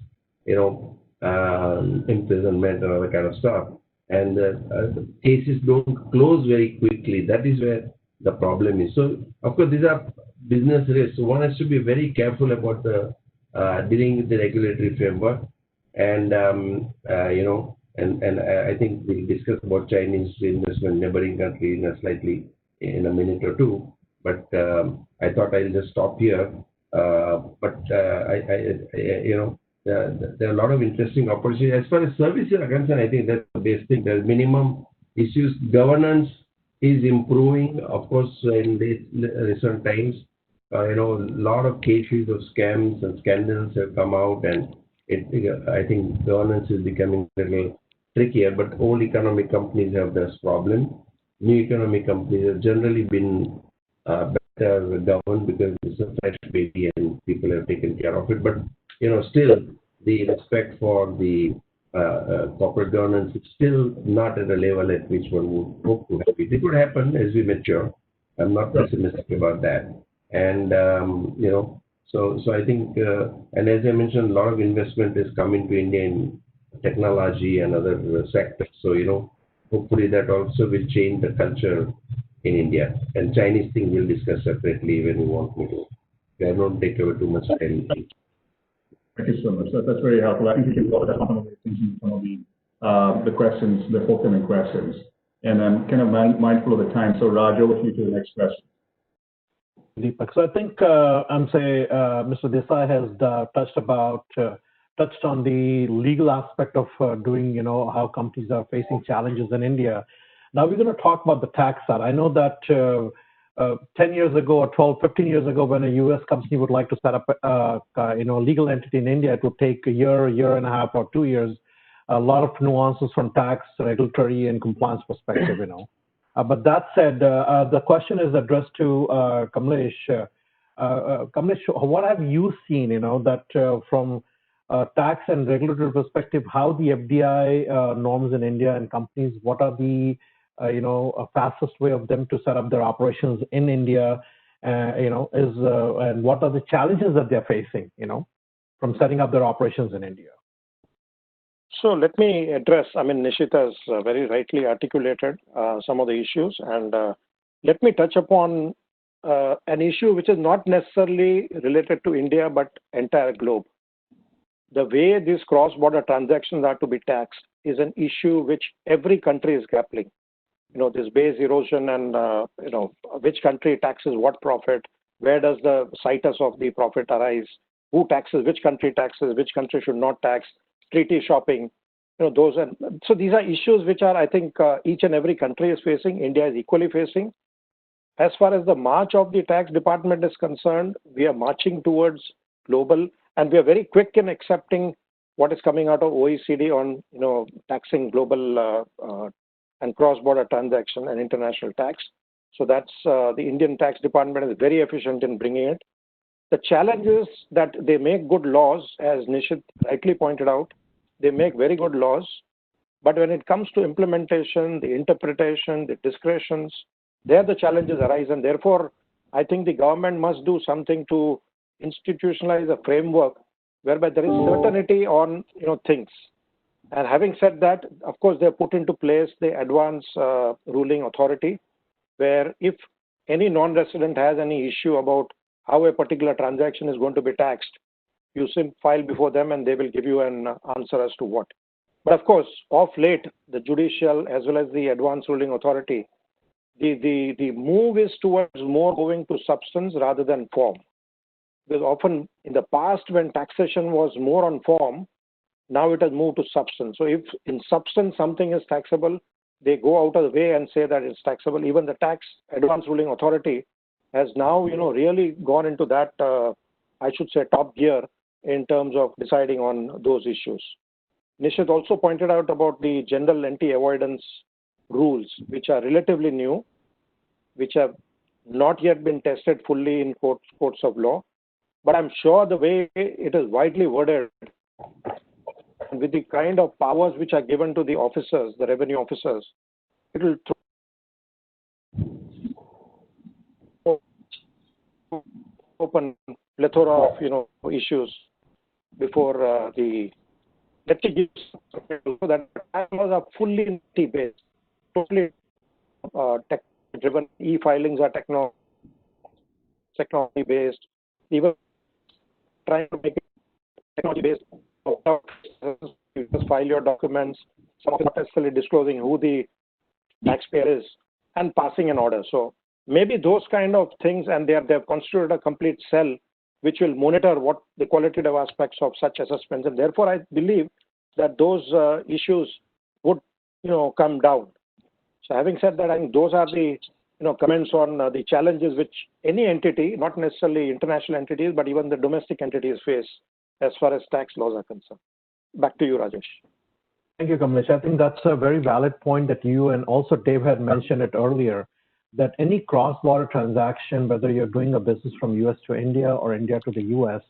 imprisonment and other kind of stuff. and cases don't close very quickly. That is where the problem is. So, of course, these are business risks. So one has to be very careful about the dealing with the regulatory framework, and I think we'll discuss about Chinese investment neighboring country in a minute or two. But I thought I'll just stop here. There are a lot of interesting opportunities. As far as services are concerned, I think that's the best thing. There's minimum issues. Governance is improving, of course, in these recent times. A lot of cases of scams and scandals have come out, and I think governance is becoming a little trickier. But old economic companies have this problem. New economic companies have generally been better governed because it's a fresh baby and people have taken care of it. But still, the respect for the corporate governance is still not at a level at which one would hope to have it. It would happen as we mature. I'm not pessimistic about that. And, so I think, and as I mentioned, a lot of investment is coming to India in technology and other sectors. So, hopefully that also will change the culture in India. And Chinese thing we'll discuss separately when you want me to. I don't take away too much time. Thank you so much. That's very helpful. I think we can go over some of the questions, the forthcoming questions. And I'm kind of mindful of the time. So Raj, over to you to the next question. Deepak. So I think Mr. Desai has touched on the legal aspect of doing, how companies are facing challenges in India. Now we're going to talk about the tax side. I know that 10 years ago or 12, 15 years ago, when a U.S. company would like to set up a legal entity in India, it would take a year and a half, or 2 years. A lot of nuances from tax, regulatory, and compliance perspective, But that said, the question is addressed to Kamlesh. Kamlesh, what have you seen, that from tax and regulatory perspective, how the FDI norms in India and companies, what are the fastest way of them to set up their operations in India, and what are the challenges that they're facing, from setting up their operations in India? So let me address, Nishit has very rightly articulated some of the issues, and let me touch upon an issue which is not necessarily related to India, but entire globe. The way these cross-border transactions are to be taxed is an issue which every country is grappling. This base erosion and, which country taxes what profit, where does the situs of the profit arise, who taxes, which country should not tax, treaty shopping, so these are issues which are, I think, each and every country is facing. India is equally facing. As far as the march of the tax department is concerned, we are marching towards global, and we are very quick in accepting what is coming out of OECD on, taxing global and cross-border transaction and international tax. So that's the Indian tax department is very efficient in bringing it. The challenge is that they make good laws, as Nishit rightly pointed out. They make very good laws, but when it comes to implementation, the interpretation, the discretions, there the challenges arise, and therefore I think the government must do something to institutionalize a framework whereby there is certainty on things. And having said that, of course, they have put into place the advance ruling authority, where if any non-resident has any issue about how a particular transaction is going to be taxed, you simply file before them and they will give you an answer as to what. But of course, of late, the judicial as well as the advance ruling authority, the move is towards more going to substance rather than form. Because often in the past, when taxation was more on form, now it has moved to substance. So if in substance something is taxable, they go out of the way and say that it's taxable. Even the tax advance ruling authority has now, really gone into that, I should say, top gear in terms of deciding on those issues. Nishit also pointed out about the general anti-avoidance rules, which are relatively new, which have not yet been tested fully in courts of law. But I'm sure the way it is widely worded, with the kind of powers which are given to the officers, the revenue officers, it will open plethora of issues before the let me give some examples so that tax laws are fully based, totally tech driven. E-filings are technology based. Even trying to make it technology based. You just file your documents, some of it not necessarily disclosing who the taxpayer is, and passing an order. So maybe those kind of things, and they've constituted a complete cell which will monitor what the qualitative aspects of such assessments. And therefore, I believe that those issues would, come down. So having said that, I think those are the, comments on the challenges which any entity, not necessarily international entities, but even the domestic entities face as far as tax laws are concerned. Back to you, Rajesh. Thank you, Kamlesh. I think that's a very valid point that you and also Dave had mentioned it earlier, that any cross-border transaction, whether you're doing a business from US to India or India to the US,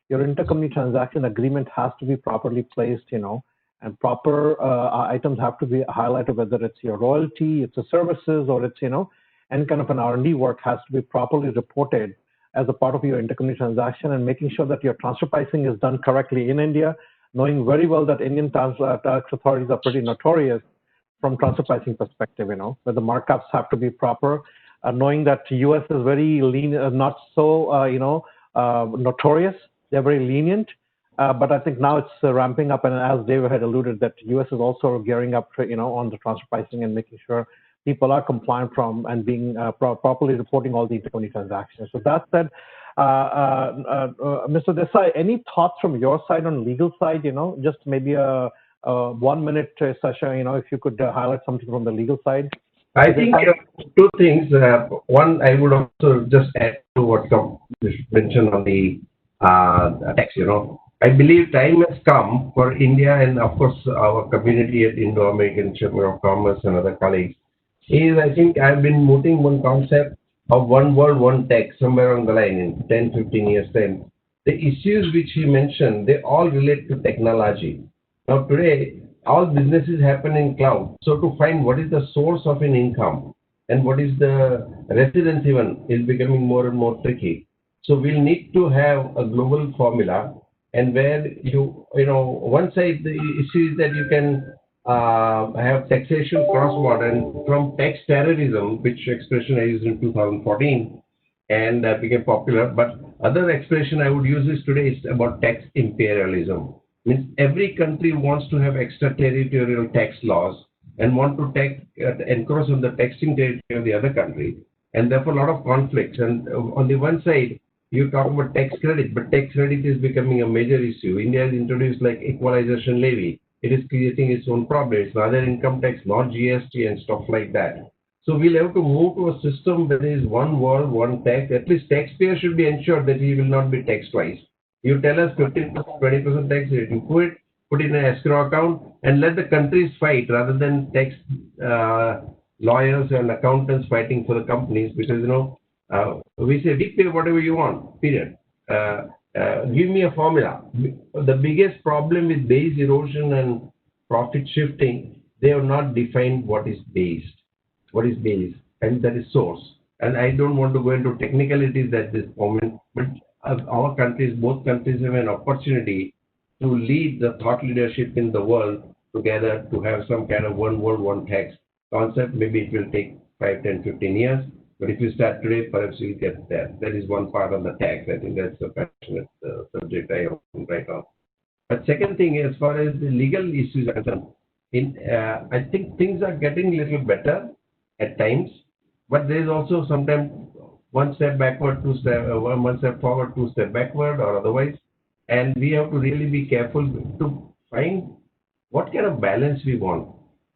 your intercompany transaction agreement has to be properly placed, and proper items have to be highlighted, whether it's your royalty, it's the services, or it's, any kind of an R&D work has to be properly reported as a part of your intercompany transaction, and making sure that your transfer pricing is done correctly in India, knowing very well that Indian tax authorities are pretty notorious from transfer pricing perspective, where the markups have to be proper, knowing that US is very lean, not so, notorious. They're very lenient, but I think now it's ramping up, and as David had alluded, that US is also gearing up, on the transfer pricing and making sure people are compliant from and being properly reporting all the intercompany transactions. So that said, Mr. Desai, any thoughts from your side on legal side? Just maybe a 1 minute session. If you could highlight something from the legal side. I think two things. One, I would also just add to what Kamlesh mentioned on the tax. I believe time has come for India and of course our community at Indo American Chamber of Commerce and other colleagues. I think I've been mooting one concept of one world, one tax somewhere on the line in 10, 15 years time. The issues which he mentioned, they all relate to technology. Now today, all businesses happen in cloud. So to find what is the source of an income and what is the residence even is becoming more and more tricky. So we'll need to have a global formula, and where one side the issue is that you can have taxation cross-border, and from tax terrorism, which expression I used in 2014 and became popular, but other expression I would use is today is about tax imperialism. Means every country wants to have extraterritorial tax laws and want to encroach on the taxing territory of the other country, and therefore a lot of conflicts. And on the one side, you talk about tax credit, but tax credit is becoming a major issue. India has introduced like equalization levy. It is creating its own problems, other income tax, not GST and stuff like that. So we'll have to move to a system where there is one world, one tax. At least taxpayer should be ensured that he will not be taxed twice. You tell us 15%, 20% tax rate, you put in an escrow account and let the countries fight rather than tax lawyers and accountants fighting for the companies, because, we say, we pay whatever you want, period. Give me a formula. The biggest problem with base erosion and profit shifting, they have not defined what is base, and that is source. And I don't want to go into technicalities at this moment, but our countries, both countries have an opportunity to lead the thought leadership in the world together to have some kind of one world, one tax concept. Maybe it will take 5, 10, 15 years. But if you start today, perhaps we'll get there. That is one part on the tax. I think that's a passionate subject I have right now. But second thing, as far as the legal issues are concerned, I think things are getting a little better at times, but there is also sometimes one step backward, one step forward, 2 steps backward, or otherwise. And we have to really be careful to find what kind of balance we want,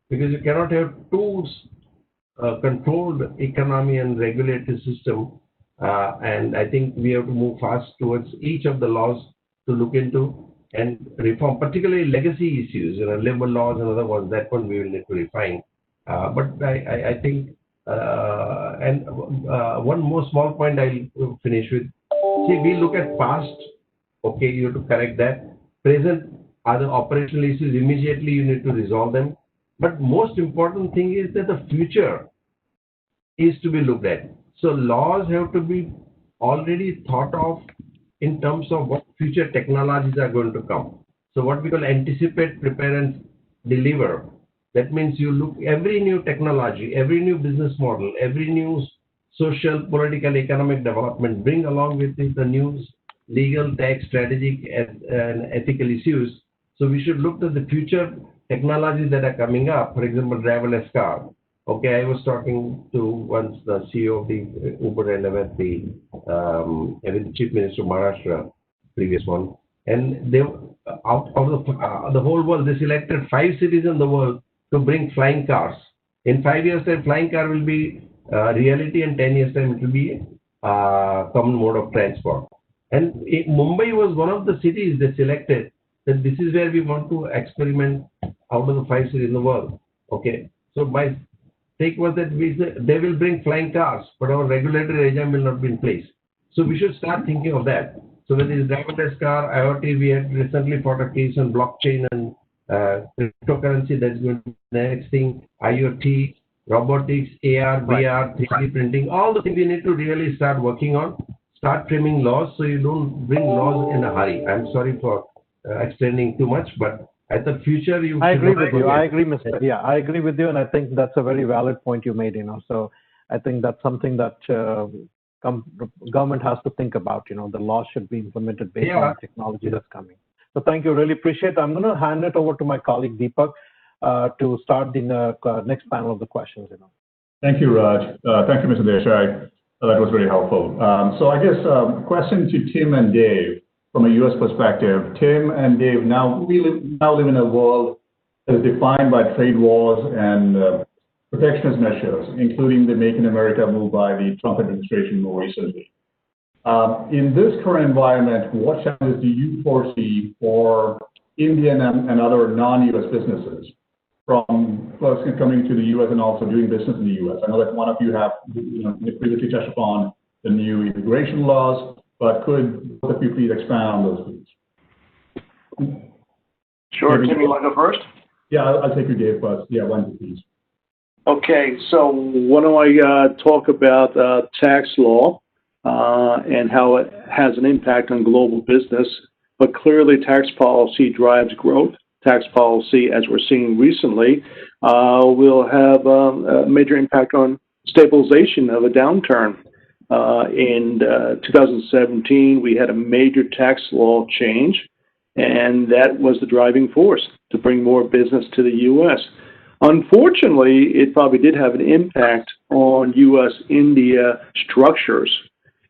because you cannot have two controlled economy and regulatory system, and I think we have to move fast towards each of the laws to look into and reform, particularly legacy issues, labor laws and other ones. That one we will need to refine. But I think, and one more small point I'll finish with. See, we look at past. Okay, you have to correct that. Present are the operational issues. Immediately you need to resolve them. But most important thing is that the future is to be looked at. So laws have to be already thought of in terms of what future technologies are going to come. So what we call anticipate, prepare, and deliver. That means you look every new technology, every new business model, every new social, political, economic development, bring along with it the new legal, tax, strategic, and ethical issues. So we should look at the future technologies that are coming up. For example, driverless car. Okay, I was talking to once the CEO of the Uber and with the Chief Minister of Maharashtra, previous one, and they out of the whole world, they selected 5 cities in the world to bring flying cars. In 5 years' time, flying car will be reality, and 10 years' time it will be common mode of transport. And Mumbai was one of the cities they selected that this is where we want to experiment out of the 5 cities in the world. Okay, so my take was that they will bring flying cars, but our regulatory regime will not be in place. So we should start thinking of that. So whether it's driverless car, IoT, we had recently fought a case on blockchain and cryptocurrency. That's going to be the next thing. IoT, robotics, AR, VR, 3D printing, all the things we need to really start working on. Start framing laws so you don't bring laws in a hurry. I'm sorry for explaining too much, but at the future you. I agree with you. I agree, Mr. Yeah, I agree with you, and I think that's a very valid point you made. So I think that's something that government has to think about. The law should be implemented based on the technology that's coming. So thank you. Really appreciate it. I'm going to hand it over to my colleague Deepak to start the next panel of the questions. Thank you, Raj. Thank you, Mr. Desai. That was very helpful. So I guess question to Tim and Dave from a U.S. perspective. Tim and Dave, we now live in a world that is defined by trade wars and protectionist measures, including the Make in America move by the Trump administration more recently. In this current environment, what challenges do you foresee for Indian and other non-U.S. businesses from first coming to the U.S. and also doing business in the U.S.? I know that one of you have previously touched upon the new immigration laws, but could both of you please expand on those, please? Sure. Tim, you want to go first? Yeah, I'll take you, Dave, first. Yeah, one, two, please. Okay, so why don't I talk about tax law and how it has an impact on global business. But clearly, tax policy drives growth. Tax policy, as we're seeing recently, will have a major impact on stabilization of a downturn. In 2017, we had a major tax law change, and that was the driving force to bring more business to the U.S. Unfortunately, it probably did have an impact on U.S.-India structures.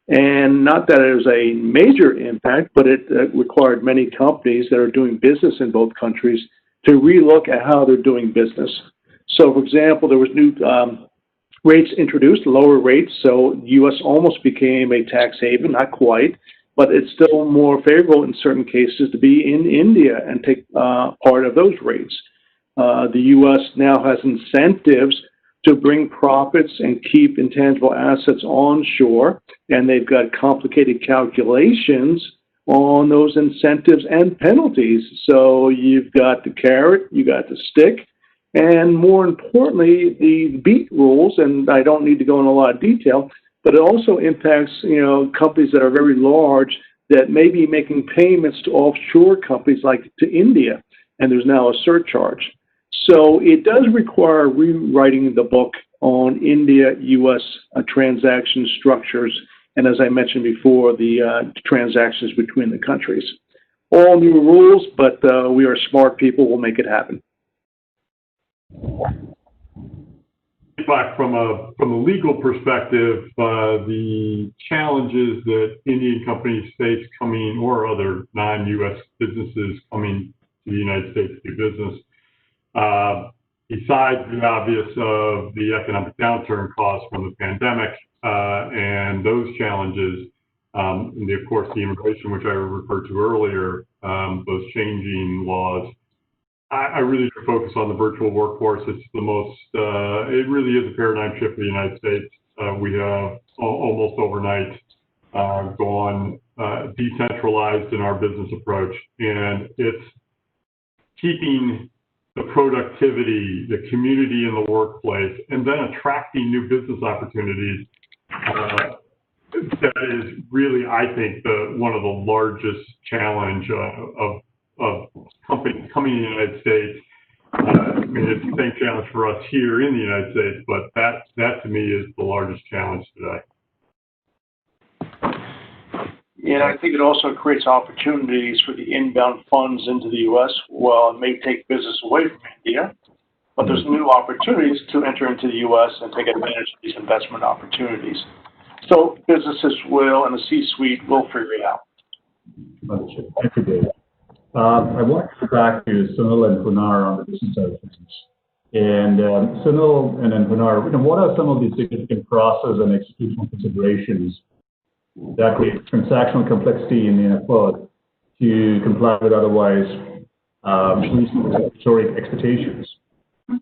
And not that it was a major impact, but it required many companies that are doing business in both countries to relook at how they're doing business. So, for example, there was new rates introduced, lower rates, so U.S. almost became a tax haven, not quite, but it's still more favorable in certain cases to be in India and take part of those rates. The U.S. now has incentives to bring profits and keep intangible assets onshore, and they've got complicated calculations on those incentives and penalties. So you've got the carrot, you got the stick, and more importantly, the BEAT rules, and I don't need to go in a lot of detail, but it also impacts, companies that are very large that may be making payments to offshore companies like to India, and there's now a surcharge. So it does require rewriting the book on India-U.S. transaction structures, and as I mentioned before, the transactions between the countries. All new rules, but we are smart people. We'll make it happen. Back from a legal perspective, the challenges that Indian companies face coming, or other non-U.S. businesses coming to the United States to do business, besides the obvious of the economic downturn caused from the pandemic and those challenges, and of course the immigration, which I referred to earlier, those changing laws, I really focus on the virtual workforce. It's the most, it really is a paradigm shift for the United States. We have almost overnight gone decentralized in our business approach, and it's keeping the productivity, the community in the workplace, and then attracting new business opportunities. That is really, I think, one of the largest challenge of companies coming to the United States. I mean, it's the same challenge for us here in the United States, but that to me is the largest challenge today. And I think it also creates opportunities for the inbound funds into the U.S. Well, it may take business away from India, but there's new opportunities to enter into the U.S. and take advantage of these investment opportunities. So businesses will, and the C-suite will figure it out. Understood. Thank you, Dave. I want to go back to Sunil and Punar on the business side of things. And Sunil and then Punar, what are some of the significant process and executional considerations that create transactional complexity in the effort to comply with otherwise reasonable historic expectations?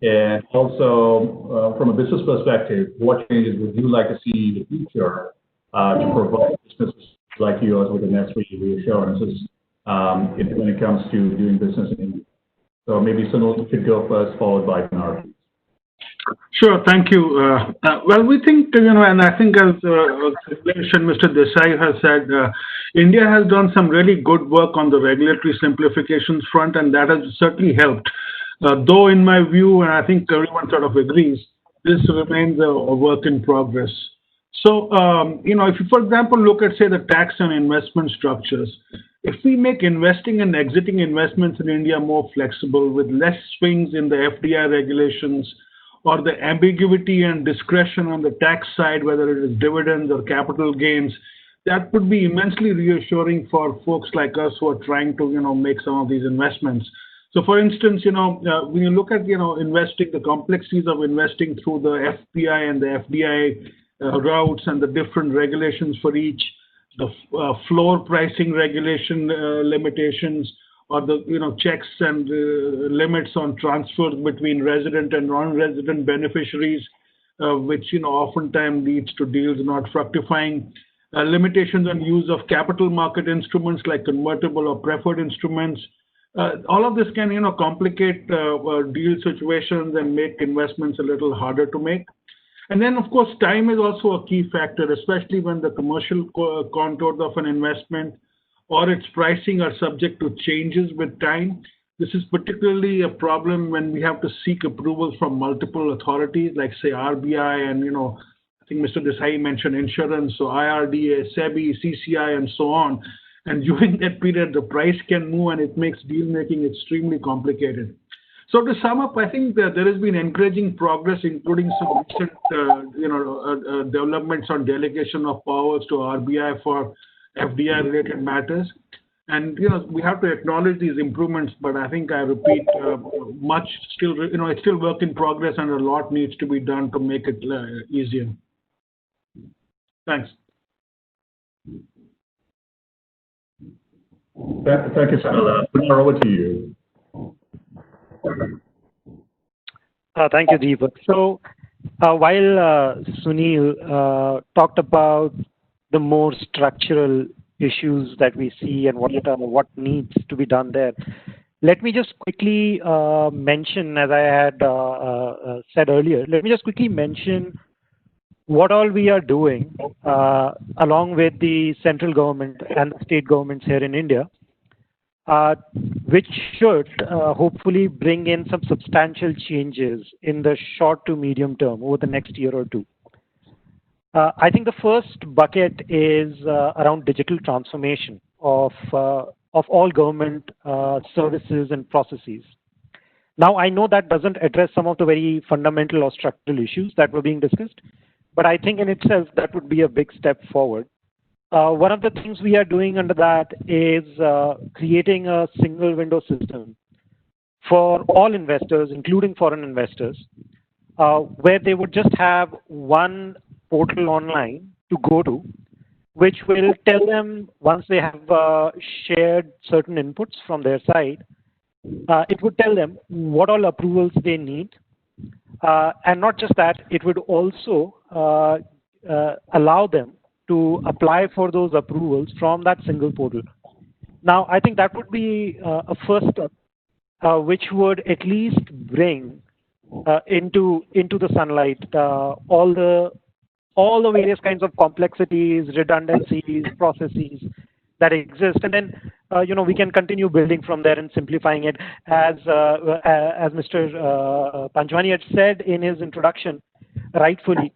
And also, from a business perspective, what changes would you like to see in the future to provide businesses like yours with the necessary reassurances when it comes to doing business in India? So maybe Sunil, you could go first, followed by Punar. Sure, thank you. Well, we think, and I think as Mr. Desai has said, India has done some really good work on the regulatory simplifications front, and that has certainly helped. Though in my view, and I think everyone sort of agrees, this remains a work in progress. So, if you, for example, look at, say, the tax and investment structures, if we make investing and exiting investments in India more flexible with less swings in the FDI regulations or the ambiguity and discretion on the tax side, whether it is dividends or capital gains, that would be immensely reassuring for folks like us who are trying to, make some of these investments. So, for instance, when you look at, investing, the complexities of investing through the FPI and the FDI routes and the different regulations for each, the floor pricing regulation limitations, or the checks and limits on transfers between resident and non-resident beneficiaries, which oftentimes leads to deals not fructifying. Limitations on use of capital market instruments like convertible or preferred instruments. All of this can complicate deal situations and make investments a little harder to make. And then, of course, time is also a key factor, especially when the commercial contours of an investment or its pricing are subject to changes with time. This is particularly a problem when we have to seek approvals from multiple authorities, like, say, RBI and, I think Mr. Desai mentioned insurance, so IRDA, SEBI, CCI, and so on. And during that period, the price can move and it makes deal making extremely complicated. So to sum up, I think that there has been encouraging progress, including some recent, developments on delegation of powers to RBI for FDI-related matters. And, we have to acknowledge these improvements, but I think I repeat, much still, it's still work in progress and a lot needs to be done to make it easier. Thanks. Thank you, Sunil. Punar, over to you. Thank you, Deepak. So while Sunil talked about the more structural issues that we see and what needs to be done there, let me just quickly mention, as I had said earlier, let me just quickly mention what all we are doing along with the central government and the state governments here in India, which should hopefully bring in some substantial changes in the short to medium term over the next year or two. I think the first bucket is around digital transformation of all government services and processes. Now, I know that doesn't address some of the very fundamental or structural issues that were being discussed, but I think in itself that would be a big step forward. One of the things we are doing under that is creating a single window system for all investors, including foreign investors, where they would just have one portal online to go to, which will tell them once they have shared certain inputs from their side, it would tell them what all approvals they need. And not just that, it would also allow them to apply for those approvals from that single portal. Now, I think that would be a first step, which would at least bring into the sunlight all the various kinds of complexities, redundancies, processes that exist. And then we can continue building from there and simplifying it. As Mr. Panjwani had said in his introduction, rightfully,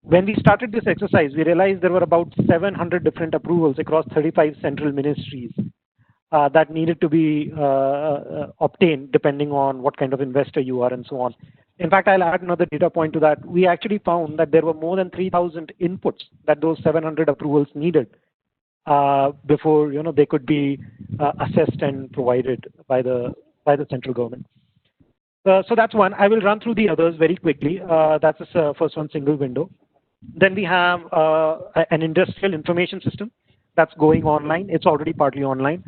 when we started this exercise, we realized there were about 700 different approvals across 35 central ministries that needed to be obtained depending on what kind of investor you are and so on. In fact, I'll add another data point to that. We actually found that there were more than 3,000 inputs that those 700 approvals needed before they could be assessed and provided by the central government. So that's one. I will run through the others very quickly. That's the first one, single window. Then we have an industrial information system that's going online. It's already partly online,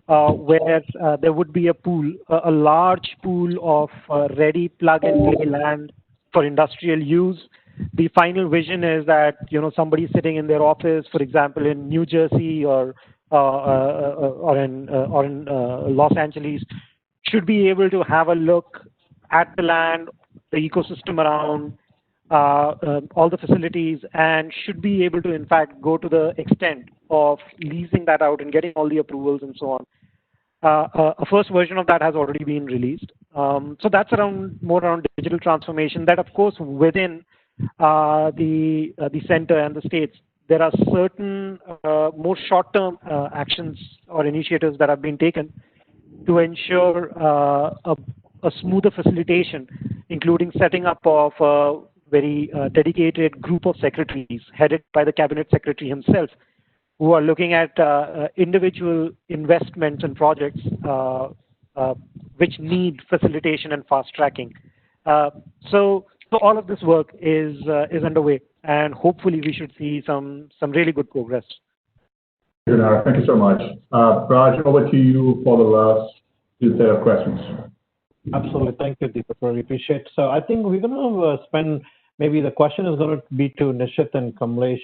where there would be a large pool of ready plug-and-play land for industrial use. The final vision is that somebody sitting in their office, for example, in New Jersey or in Los Angeles, should be able to have a look at the land, the ecosystem around, all the facilities, and should be able to, in fact, go to the extent of leasing that out and getting all the approvals and so on. A first version of that has already been released. So that's more around digital transformation. That, of course, within the center and the states, there are certain more short-term actions or initiatives that have been taken to ensure a smoother facilitation, including setting up of a very dedicated group of secretaries headed by the cabinet secretary himself, who are looking at individual investments and projects which need facilitation and fast tracking. So all of this work is underway, and hopefully we should see some really good progress. Thank you so much. Raj, over to you for the last two set of questions. Absolutely. Thank you, Deepak. Really appreciate it. So I think we're going to spend, maybe the question is going to be to Nishit and Kamlesh,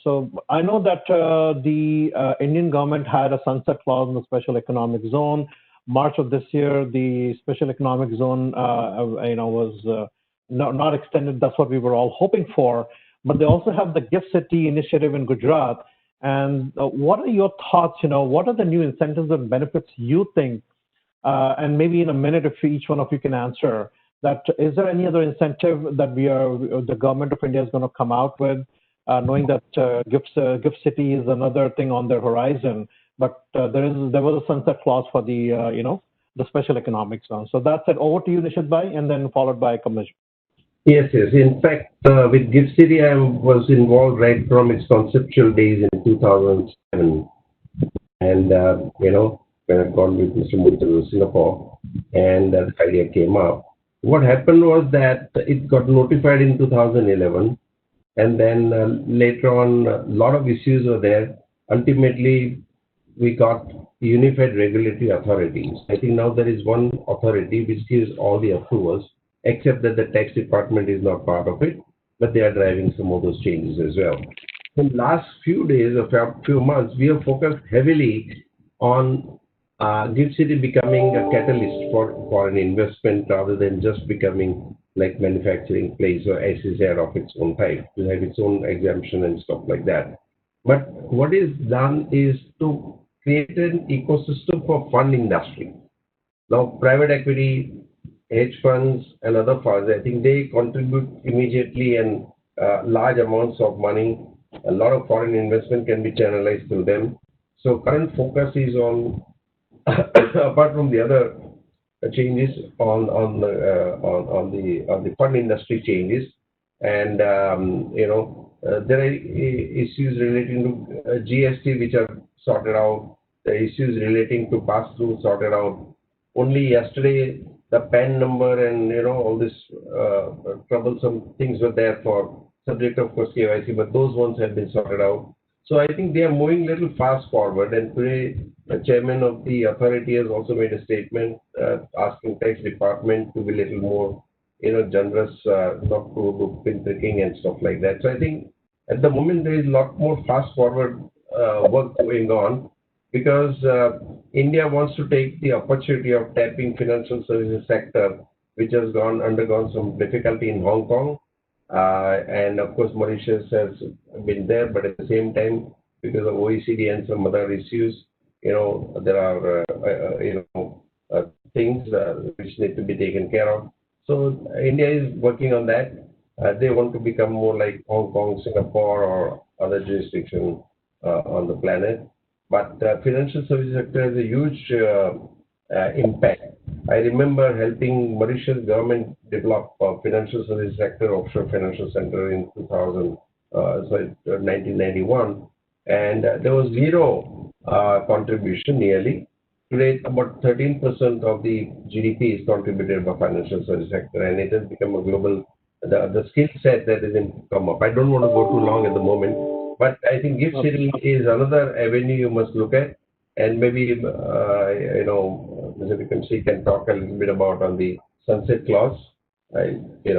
So I know that the Indian government had a sunset clause in the special economic zone. March of this year, the special economic zone, was not extended. That's what we were all hoping for. But they also have the Gift City initiative in Gujarat. And what are your thoughts? What are the new incentives and benefits you think? And maybe in a minute, if each one of you can answer that, is there any other incentive that the government of India is going to come out with, knowing that Gift City is another thing on their horizon, but there was a sunset clause for the special economic zone. So that's it. Over to you, Nishit Bhai, and then followed by Kamlesh. Yes. In fact, with Gift City, I was involved right from its conceptual days in 2007. And, when I've gone with Mr. Muthu to Singapore, and the idea came up. What happened was that it got notified in 2011, and then later on, a lot of issues were there. Ultimately, we got unified regulatory authorities. I think now there is one authority which gives all the approvals, except that the tax department is not part of it, but they are driving some of those changes as well. In the last few days or few months, we have focused heavily on Gift City becoming a catalyst for an investment rather than just becoming like manufacturing place or SEZ of its own type, to have its own exemption and stuff like that. But what is done is to create an ecosystem for fund industry. Now, private equity, hedge funds, and other funds, I think they contribute immediately and large amounts of money. A lot of foreign investment can be channelized through them. So current focus is on, apart from the other changes on the fund industry changes, and there are issues relating to GST which are sorted out. The issues relating to pass-through sorted out. Only yesterday, the PAN number and all this troublesome things were there for subject of course KYC, but those ones have been sorted out. So I think they are moving a little fast forward. And today, the chairman of the authority has also made a statement asking tax department to be a little more, generous, not to do pin tricking and stuff like that. So I think at the moment there is a lot more fast forward work going on, because India wants to take the opportunity of tapping financial services sector, which has undergone some difficulty in Hong Kong. And of course, Mauritius has been there, but at the same time, because of OECD and some other issues, there are, things which need to be taken care of. So India is working on that. They want to become more like Hong Kong, Singapore, or other jurisdictions on the planet. But financial services sector has a huge impact. I remember helping Mauritius government develop financial services sector, offshore financial center in 1991, and there was zero contribution nearly. Today, about 13% of the GDP is contributed by financial service sector, and it has become a global. The skill set that is in come up. I don't want to go too long at the moment, but I think gift city is another avenue you must look at, and maybe Mr. Vikramsingh can talk a little bit about on the sunset clause. It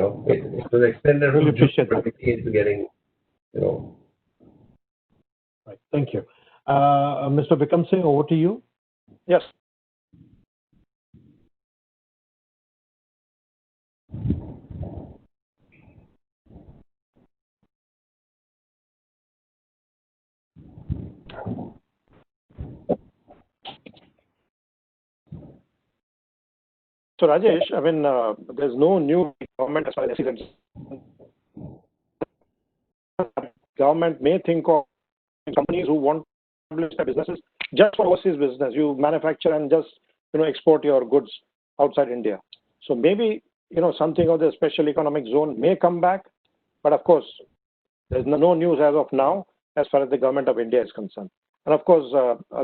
was extended. Really appreciate that. It's getting, Right. Thank you, Mr. Vikramsingh. Over to you. Yes. So Rajesh, I mean, there's no new government as far as government may think of companies who want to establish their businesses just for overseas business. You manufacture and just export your goods outside India. So maybe something of the special economic zone may come back, but of course there's no news as of now as far as the government of India is concerned. And of course,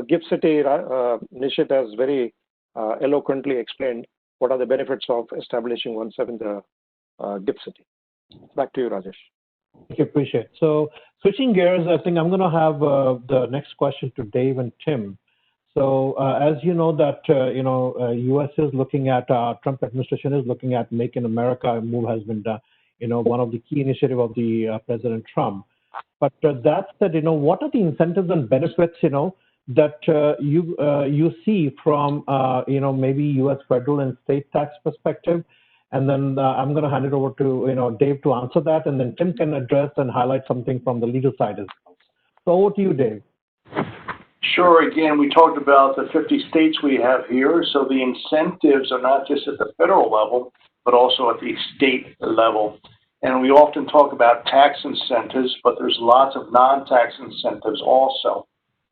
Gift City, Nishit has very eloquently explained what are the benefits of establishing oneself in the Gift City. Back to you, Rajesh. Thank you, appreciate it. So switching gears, I think I'm going to have the next question to Dave and Tim. So as you know that, U.S. is looking at, Trump administration is looking at Make in America move has been done, one of the key initiatives of the President Trump. But that said, what are the incentives and benefits, that you see from, maybe U.S. federal and state tax perspective? And then I'm going to hand it over to, Dave to answer that, and then Tim can address and highlight something from the legal side as well. So over to you, Dave. Sure. Again, we talked about the 50 states we have here. So the incentives are not just at the federal level, but also at the state level. And we often talk about tax incentives, but there's lots of non-tax incentives also.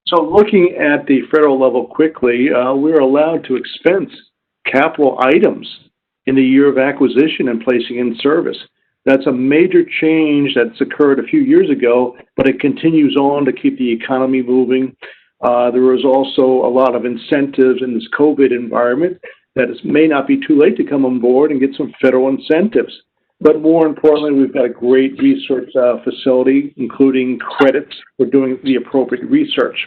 So looking at the federal level quickly, we're allowed to expense capital items in the year of acquisition and placing in service. That's a major change that's occurred a few years ago, but it continues on to keep the economy moving. There is also a lot of incentives in this COVID environment that it may not be too late to come on board and get some federal incentives. But more importantly, we've got a great research facility, including credits for doing the appropriate research.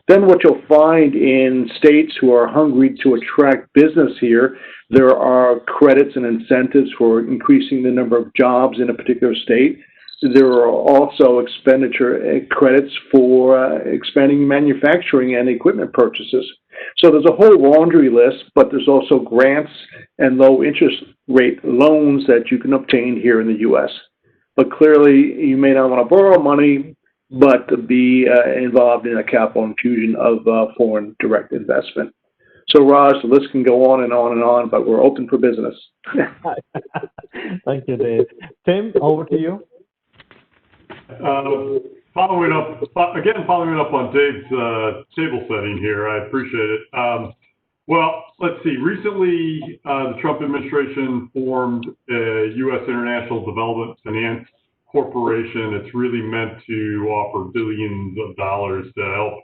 Then what you'll find in states who are hungry to attract business here, there are credits and incentives for increasing the number of jobs in a particular state. There are also expenditure credits for expanding manufacturing and equipment purchases. So there's a whole laundry list, but there's also grants and low interest rate loans that you can obtain here in the U.S. But clearly, you may not want to borrow money, but to be involved in a capital infusion of foreign direct investment. So, Raj, the list can go on and on and on, but we're open for business. Thank you, Dave. Tim, over to you. Following up on Dave's table setting here, I appreciate it. Well, let's see. Recently, the Trump administration formed a U.S. International Development Finance Corporation. It's really meant to offer billions of dollars to help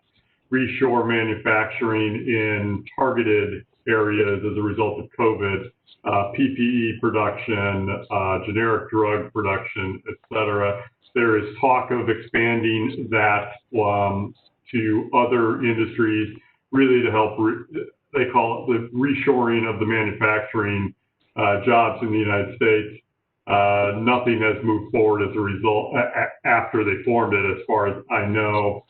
reshore manufacturing in targeted areas as a result of COVID, PPE production, generic drug production, et cetera. There is talk of expanding that to other industries, really to help, they call it the reshoring of the manufacturing jobs in the United States. Nothing has moved forward as a result after they formed it, as far as I know.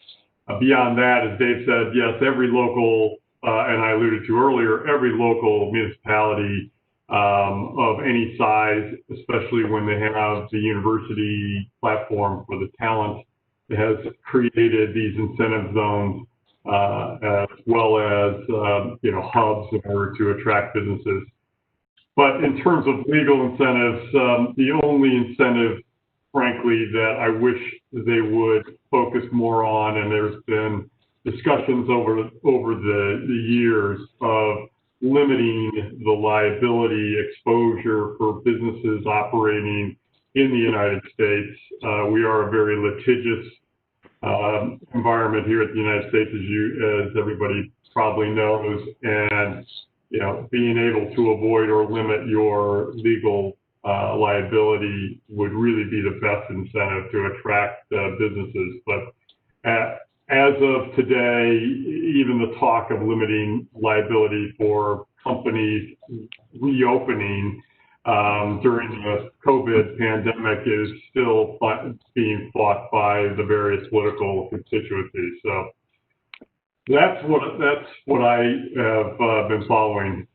Beyond that, as Dave said, yes, every local, and I alluded to earlier, every local municipality of any size, especially when they have the university platform for the talent, has created these incentive zones as well as hubs in order to attract businesses. But in terms of legal incentives, the only incentive, frankly, that I wish they would focus more on, and there's been discussions over the years of limiting the liability exposure for businesses operating in the United States. We are a very litigious environment here at the United States, as everybody probably knows, and being able to avoid or limit your legal liability would really be the best incentive to attract businesses. But as of today, even the talk of limiting liability for companies reopening during the COVID pandemic is still being fought by the various political constituencies. So that's what I have been following.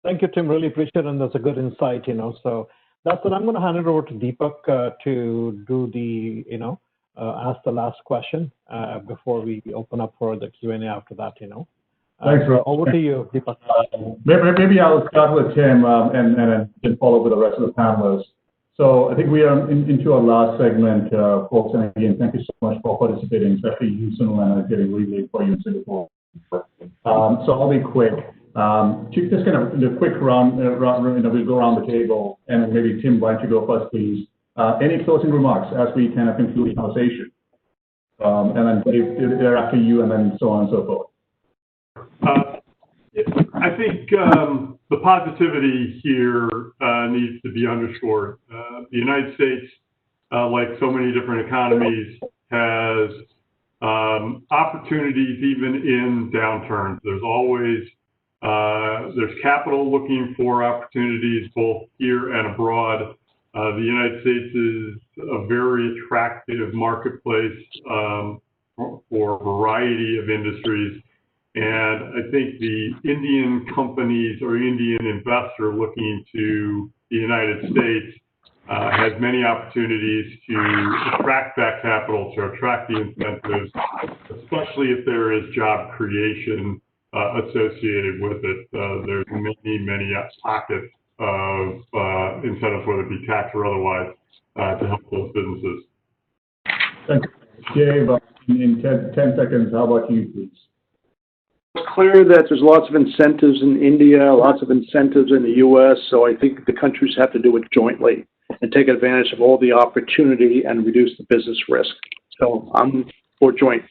Thank you, Tim. Really appreciate it, and that's a good insight. So that's what I'm going to hand it over to Deepak to do the ask the last question before we open up for the Q&A after that. Thanks, Rob. Over to you, Deepak. Maybe I'll start with Tim and then follow with the rest of the panelists. So I think we are into our last segment, folks. And again, thank you so much for participating, especially you, Sunil, and it's getting really late for you in Singapore. So I'll be quick. Just kind of the quick round, we'll go around the table, and maybe Tim, why don't you go first, please? Any closing remarks as we kind of conclude the conversation? And then Dave, after you, and then so on and so forth. I think the positivity here needs to be underscored. The United States, like so many different economies, has opportunities even in downturns. There's always there's capital looking for opportunities both here and abroad. The United States is a very attractive marketplace for a variety of industries. And I think the Indian companies or Indian investor looking to the United States has many opportunities to attract that capital, to attract the incentives, especially if there is job creation associated with it. There's many pockets of incentives, whether it be tax or otherwise, to help those businesses. Thank you. Dave, in 10 seconds, how about you, please? It's clear that there's lots of incentives in India, lots of incentives in the U.S., so I think the countries have to do it jointly and take advantage of all the opportunity and reduce the business risk. So I'm for joint.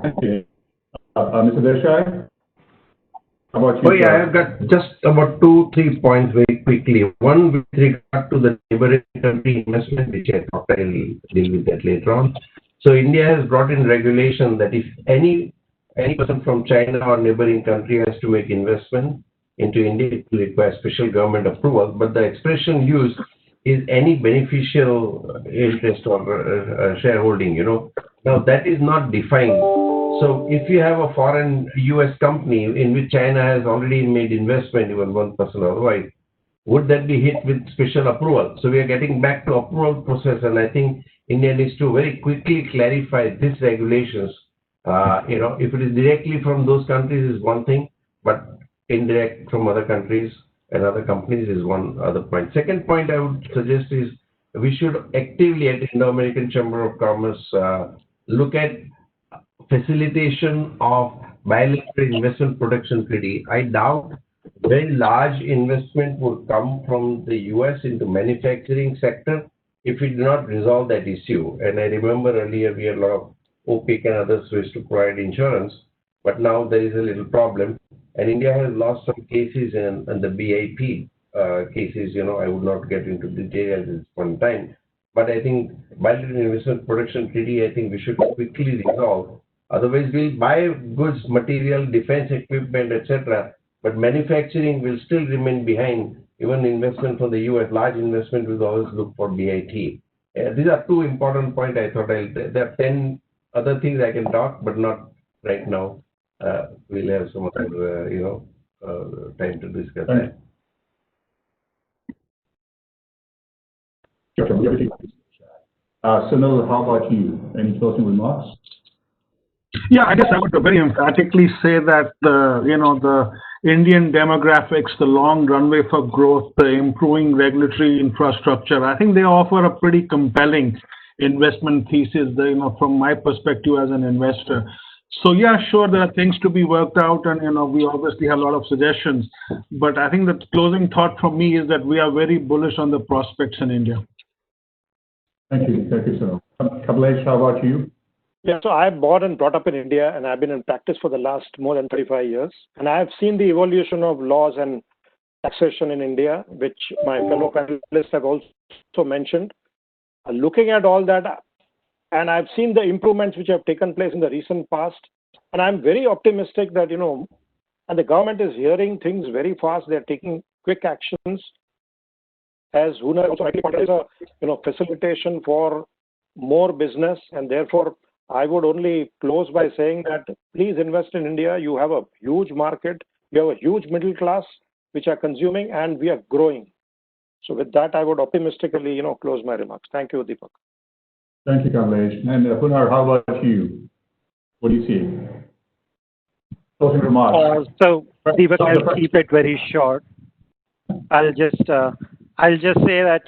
Thank you. Mr. Desai? How about you? Oh, yeah, I've got just about 2-3 points very quickly. One with regard to the neighboring country investment, which I thought I'll deal with that later on. So India has brought in regulation that if any person from China or neighboring country has to make investment into India, it will require special government approval. But the expression used is any beneficial interest or shareholding, Now, that is not defined. So if you have a foreign US company in which China has already made investment, even 1% otherwise, would that be hit with special approval? So we are getting back to approval process, and I think India needs to very quickly clarify these regulations. If it is directly from those countries is one thing, but indirect from other countries and other companies is one other point. Second point I would suggest is we should actively at the Indo American Chamber of Commerce look at facilitation of bilateral investment protection treaty. I doubt very large investment would come from the US into manufacturing sector if we do not resolve that issue. And I remember earlier we had a lot of OPEC and others who used to provide insurance, but now there is a little problem. And India has lost some cases in the BIP cases. I would not get into detail at this point in time. But I think bilateral investment protection treaty, I think we should quickly resolve. Otherwise, we'll buy goods, material, defense equipment, etc. But manufacturing will still remain behind. Even investment for the US, large investment will always look for BIT. These are 2 important points I thought there are 10 other things I can talk, but not right now. We'll have some other, time to discuss that. Sunil, how about you? Any closing remarks? Yeah, I guess I would very emphatically say that the Indian demographics, the long runway for growth, the improving regulatory infrastructure, I think they offer a pretty compelling investment thesis, from my perspective as an investor. So yeah, sure, there are things to be worked out, and we obviously have a lot of suggestions. But I think the closing thought from me is that we are very bullish on the prospects in India. Thank you, Sunil. Kamlesh, how about you? Yeah, so I'm born and brought up in India, and I've been in practice for the last more than 35 years. And I've seen the evolution of laws and taxation in India, which my fellow panelists have also mentioned. Looking at all that, and I've seen the improvements which have taken place in the recent past, and I'm very optimistic that, and the government is hearing things very fast. They're taking quick actions. As Hunar also rightly pointed out, is a facilitation for more business, and therefore I would only close by saying that please invest in India. You have a huge market, you have a huge middle class which are consuming, and we are growing. So with that, I would optimistically, close my remarks. Thank you, Deepak. Thank you, Kamlesh. And Hunar, how about you? What do you see? Closing remarks. So Deepak, I'll keep it very short. I'll just say that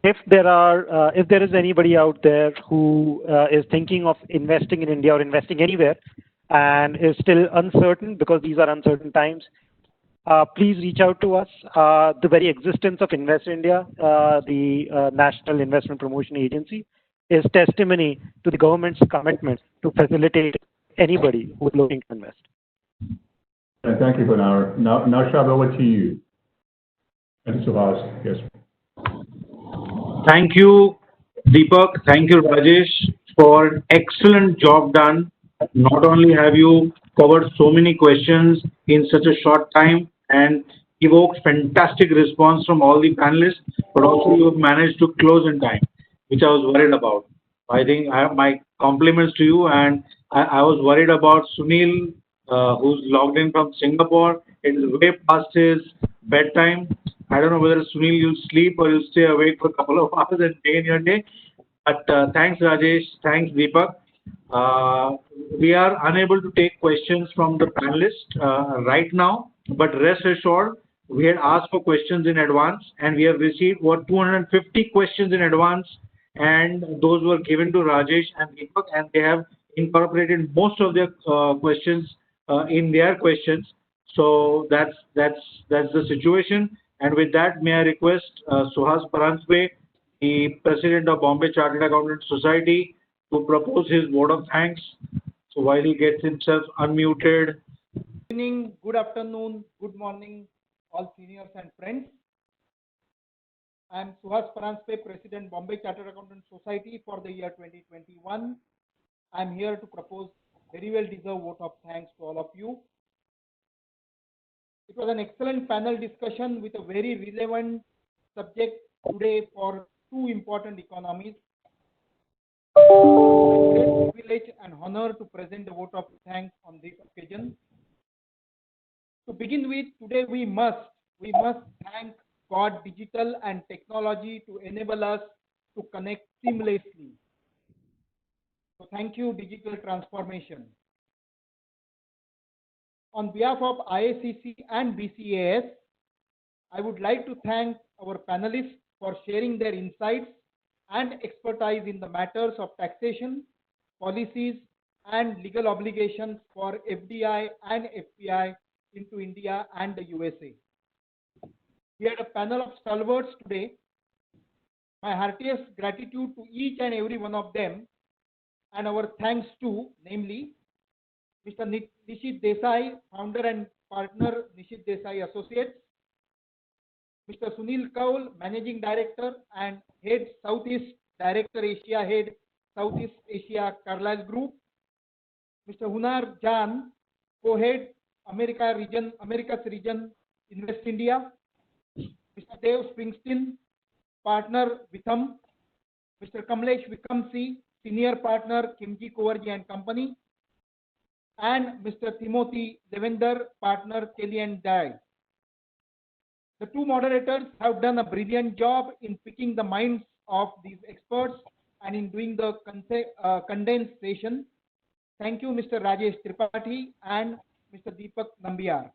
if there is anybody out there who is thinking of investing in India or investing anywhere and is still uncertain, because these are uncertain times, please reach out to us. The very existence of Invest India, the National Investment Promotion Agency, is testimony to the government's commitment to facilitate anybody who is looking to invest. Thank you, Hunar. Now, Shab, over to you. And Suhas, yes. Thank you, Deepak. Thank you, Rajesh, for an excellent job done. Not only have you covered so many questions in such a short time and evoked fantastic response from all the panelists, but also you have managed to close in time, which I was worried about. I think I have my compliments to you, and I was worried about Sunil, who's logged in from Singapore. It is way past his bedtime. I don't know whether Sunil you'll sleep or you'll stay awake for a couple of hours and day in your day. But thanks, Rajesh. Thanks, Deepak. We are unable to take questions from the panelists right now, but rest assured, we had asked for questions in advance, and we have received 250 questions in advance, and those were given to Rajesh and Deepak, and they have incorporated most of their questions in their questions. So that's the situation. And with that, may I request Suhas Paranspe, the President of Bombay Chartered Accountants Society, to propose his vote of thanks. So while he gets himself unmuted. Good evening, good afternoon, good morning, all seniors and friends. I am Suhas Paranspe, President, Bombay Chartered Accountants Society for the year 2021. I am here to propose very well deserved vote of thanks to all of you. It was an excellent panel discussion with a very relevant subject today for two important economies. Great privilege and honor to present the vote of thanks on this occasion. To begin with, today we must thank God, digital and technology to enable us to connect seamlessly. So thank you, digital transformation. On behalf of IACC and BCAS, I would like to thank our panelists for sharing their insights and expertise in the matters of taxation, policies, and legal obligations for FDI and FPI into India and the USA. We had a panel of stalwarts today. My heartiest gratitude to each and every one of them, and our thanks to, namely, Mr. Nishit Desai, founder and partner, Nishit Desai Associates, Mr. Sunil Kaul, Managing Director and Head Southeast Director Asia, Head Southeast Asia Carlyle Group, Mr. Hunar Jan, Co-Head Americas Region Invest India, Mr. Dave Springsteen, Partner Vitham, Mr. Kamlesh Vikamsi, Senior Partner Kimji Kovarji and Company, and Mr. Timothy Devender, Partner Kelly and Dye. The two moderators have done a brilliant job in picking the minds of these experts and in doing the condensed session. Thank you, Mr. Rajesh Tripathi and Mr. Deepak Nambiar.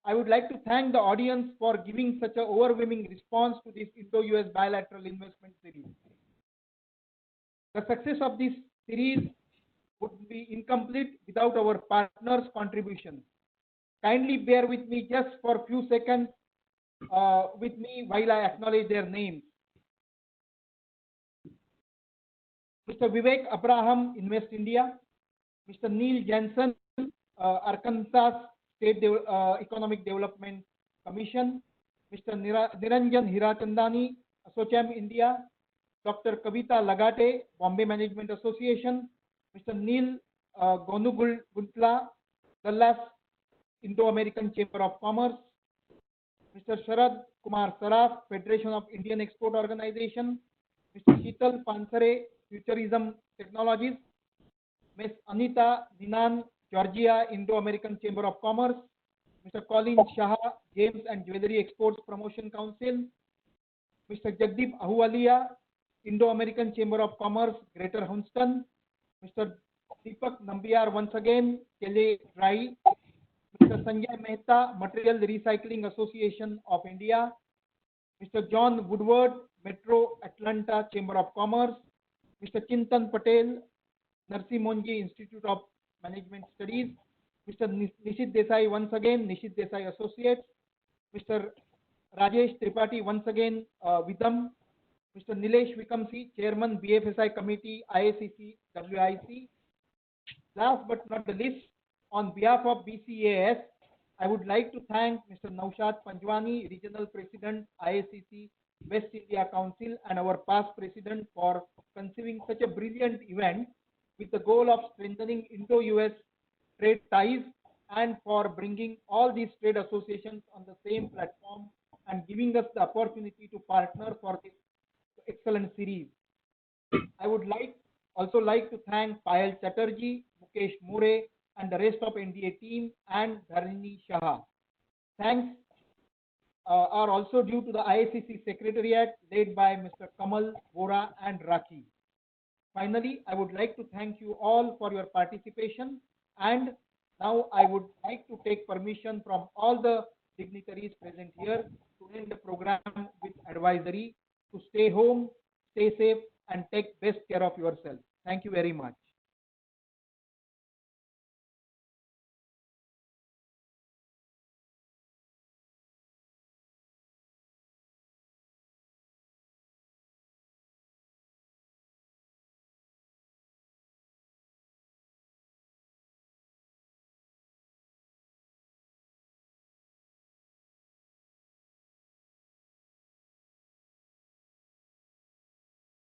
I would like to thank the audience for giving such an overwhelming response to this Indo-US bilateral investment series. The success of this series would be incomplete without our partners' contributions. Kindly bear with me just for a few seconds with me while I acknowledge their names. Mr. Vivek Abraham, Invest India. Mr. Neil Jensen, Arkansas State Economic Development Commission. Mr. Niranjan Hirachandani, Assocham, India. Dr. Kavita Lagate, Bombay Management Association. Mr. Neil Gonuguntla, Dallas Indo American Chamber of Commerce. Mr. Sharad Kumar Saraf, Federation of Indian Export Organization. Mr. Sheetal Pansare, Futurism Technologies. Ms. Anita Dinan, Georgia Indo American Chamber of Commerce. Mr. Colin Shah, Games and Jewelry Exports Promotion Council. Mr. Jagdeep Ahuwalia, Indo American Chamber of Commerce, Greater Houston. Mr. Deepak Nambiar, once again, Kele Rai. Mr. Sanjay Mehta, Material Recycling Association of India. Mr. John Woodward, Metro Atlanta Chamber of Commerce. Mr. Chintan Patel, Narsi Monji Institute of Management Studies. Mr. Nishit Desai, once again, Nishit Desai Associates. Mr. Rajesh Tripathi, once again, Vidam. Mr. Nilesh Vikamsi, Chairman, BFSI Committee, IACC, WIC. Last but not the least, on behalf of BCAS, I would like to thank Mr. Naushad Panjwani, Regional President, IACC, West India Council, and our past President for conceiving such a brilliant event with the goal of strengthening Indo-US trade ties and for bringing all these trade associations on the same platform and giving us the opportunity to partner for this excellent series. I would also like to thank Payal Chatterjee, Mukesh More, and the rest of NDA team and Dharini Shah. Thanks are also due to the IACC Secretariat led by Mr. Kamal, Vora, and Raki. Finally, I would like to thank you all for your participation, and now I would like to take permission from all the dignitaries present here to end the program with advisory to stay home, stay safe, and take best care of yourself. Thank you very much.